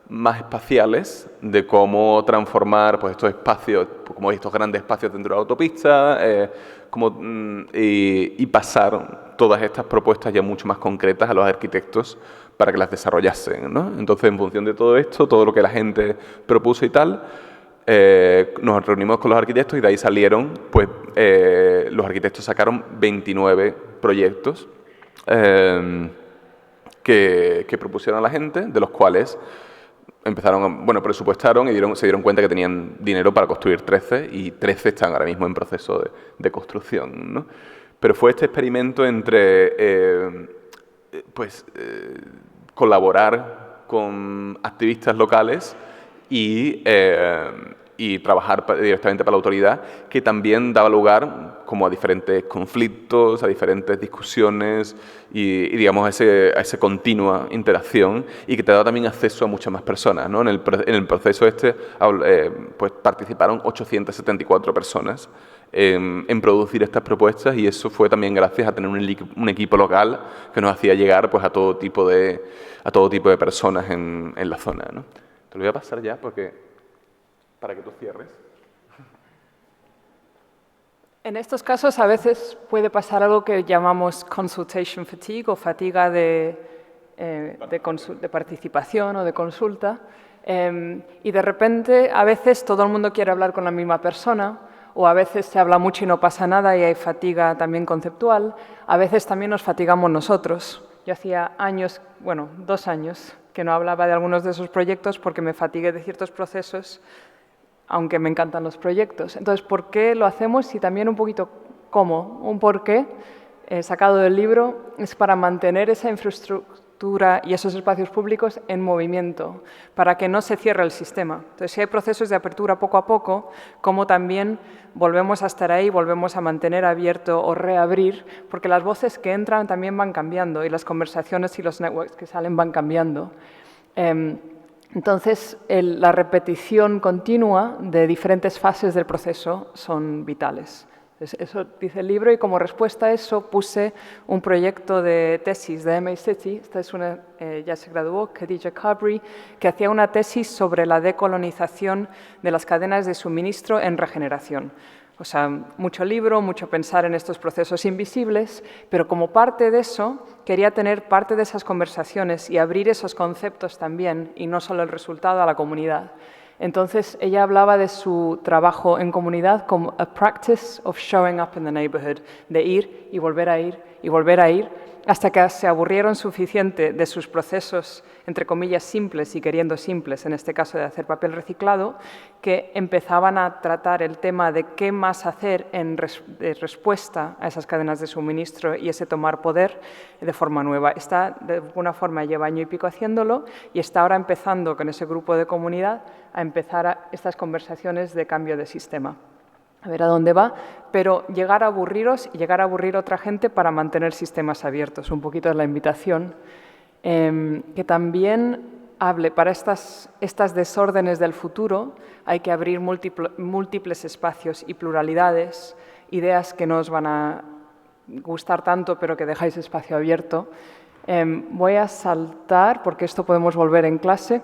más espaciales de cómo transformar pues, estos espacios, como estos grandes espacios dentro de la autopista, y pasar todas estas propuestas ya mucho más concretas a los arquitectos para que las desarrollasen, ¿no? Entonces, en función de todo esto, todo lo que la gente propuso y tal, nos reunimos con los arquitectos y de ahí salieron, pues, los arquitectos sacaron 29 proyectos que propusieron a la gente, de los cuales presupuestaron y se dieron cuenta que tenían dinero para construir 13 y 13 están ahora mismo en proceso de construcción, ¿no? Pero fue este experimento entre colaborar con activistas locales y trabajar directamente para la autoridad, que también daba lugar como a diferentes conflictos, a diferentes discusiones y digamos, a esa continua interacción, y que te da también acceso a muchas más personas, ¿no? En el proceso pues participaron 874 personas en producir estas propuestas, y eso fue también gracias a tener un equipo local que nos hacía llegar pues, a todo tipo de personas en la zona, ¿no? Te lo voy a pasar ya para que tú cierres.
En estos casos a veces puede pasar algo que llamamos consultation fatigue o fatiga de participación o de consulta, y de repente a veces todo el mundo quiere hablar con la misma persona, o a veces se habla mucho y no pasa nada y hay fatiga también conceptual. A veces también nos fatigamos nosotros. Yo hacía 2 años que no hablaba de algunos de esos proyectos porque me fatigué de ciertos procesos, aunque me encantan los proyectos. Entonces, ¿por qué lo hacemos? Y también un poquito cómo. Un porqué sacado del libro es para mantener esa infraestructura y esos espacios públicos en movimiento, para que no se cierre el sistema. Entonces, si hay procesos de apertura poco a poco, como también volvemos a estar ahí, volvemos a mantener abierto o reabrir, porque las voces que entran también van cambiando y las conversaciones y los networks que salen van cambiando. Entonces, la repetición continua de diferentes fases del proceso son vitales. Entonces, eso dice el libro, y como respuesta a eso puse un proyecto de tesis de MA City. Esta es una, ya se graduó, Khadija Kabri, que hacía una tesis sobre la decolonización de las cadenas de suministro en regeneración. O sea, mucho libro, mucho pensar en estos procesos invisibles, pero como parte de eso quería tener parte de esas conversaciones y abrir esos conceptos también, y no solo el resultado, a la comunidad. Entonces, ella hablaba de su trabajo en comunidad como a practice of showing up in the neighborhood, de ir y volver a ir y volver a ir, hasta que se aburrieron suficiente de sus procesos, entre comillas, simples y queriendo simples, en este caso de hacer papel reciclado, que empezaban a tratar el tema de qué más hacer en respuesta a esas cadenas de suministro y ese tomar poder de forma nueva. Está, de alguna forma, lleva año y pico haciéndolo y está ahora empezando con ese grupo de comunidad a empezar estas conversaciones de cambio de sistema. A ver a dónde va, pero llegar a aburriros y llegar a aburrir a otra gente para mantener sistemas abiertos. Un poquito es la invitación. Que también hable, para estas desórdenes del futuro hay que abrir múltiples espacios y pluralidades, ideas que no os van a gustar tanto, pero que dejáis espacio abierto. Voy a saltar, porque esto podemos volver en clase,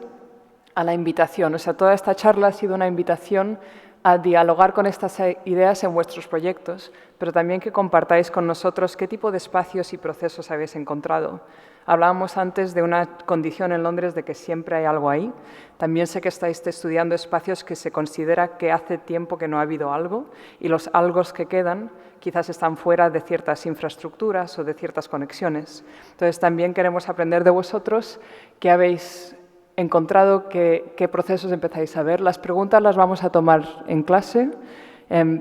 a la invitación. O sea, toda esta charla ha sido una invitación a dialogar con estas ideas en vuestros proyectos, pero también que compartáis con nosotros qué tipo de espacios y procesos habéis encontrado. Hablábamos antes de una condición en Londres de que siempre hay algo ahí. También sé que estáis estudiando espacios que se considera que hace tiempo que no ha habido algo y los algos que quedan quizás están fuera de ciertas infraestructuras o de ciertas conexiones. Entonces también queremos aprender de vosotros qué habéis encontrado, qué procesos empezáis a ver. Las preguntas las vamos a tomar en clase,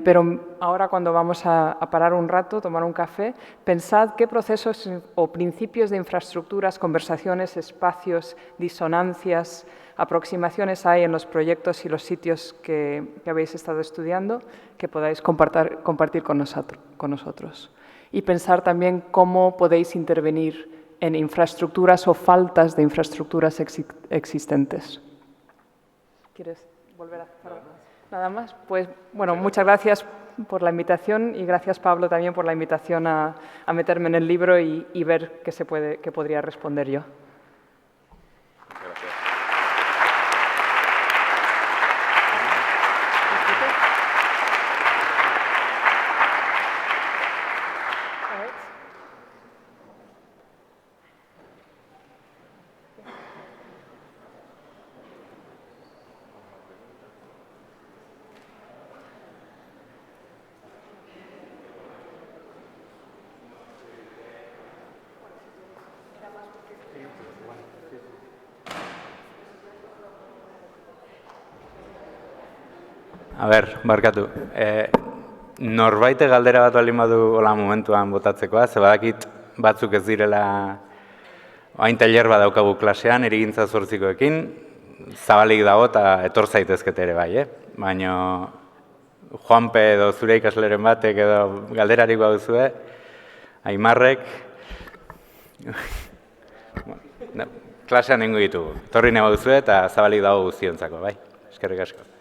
pero ahora cuando vamos a parar un rato, tomar un café, pensad qué procesos o principios de infraestructuras, conversaciones, espacios, disonancias, aproximaciones hay en los proyectos y los sitios que habéis estado estudiando que podáis compartir con nosotros. Y pensar también cómo podéis intervenir en infraestructuras o faltas de infraestructuras existentes. ¿Quieres volver a hacer nada más? Pues bueno, muchas gracias por la invitación y gracias, Pablo, también por la invitación a meterme en el libro y ver qué podría responder yo.
A ber, barkatu. Norbaite galdera bat baldin badu hola momentuan botatzekoa, ze badakit batzuk ez direla hain tailer bat daukagu klasean, hirigintza 8koekin, zabalik dago eta etor zaitezkete ere bai, Baina Juanpe edo zure ikasleren batek edo galderarik baduzue, Aimarrek, klasean nengo ditugu. Torri nahi baduzue eta zabalik dago guztiontzako, bai? Eskerrik asko.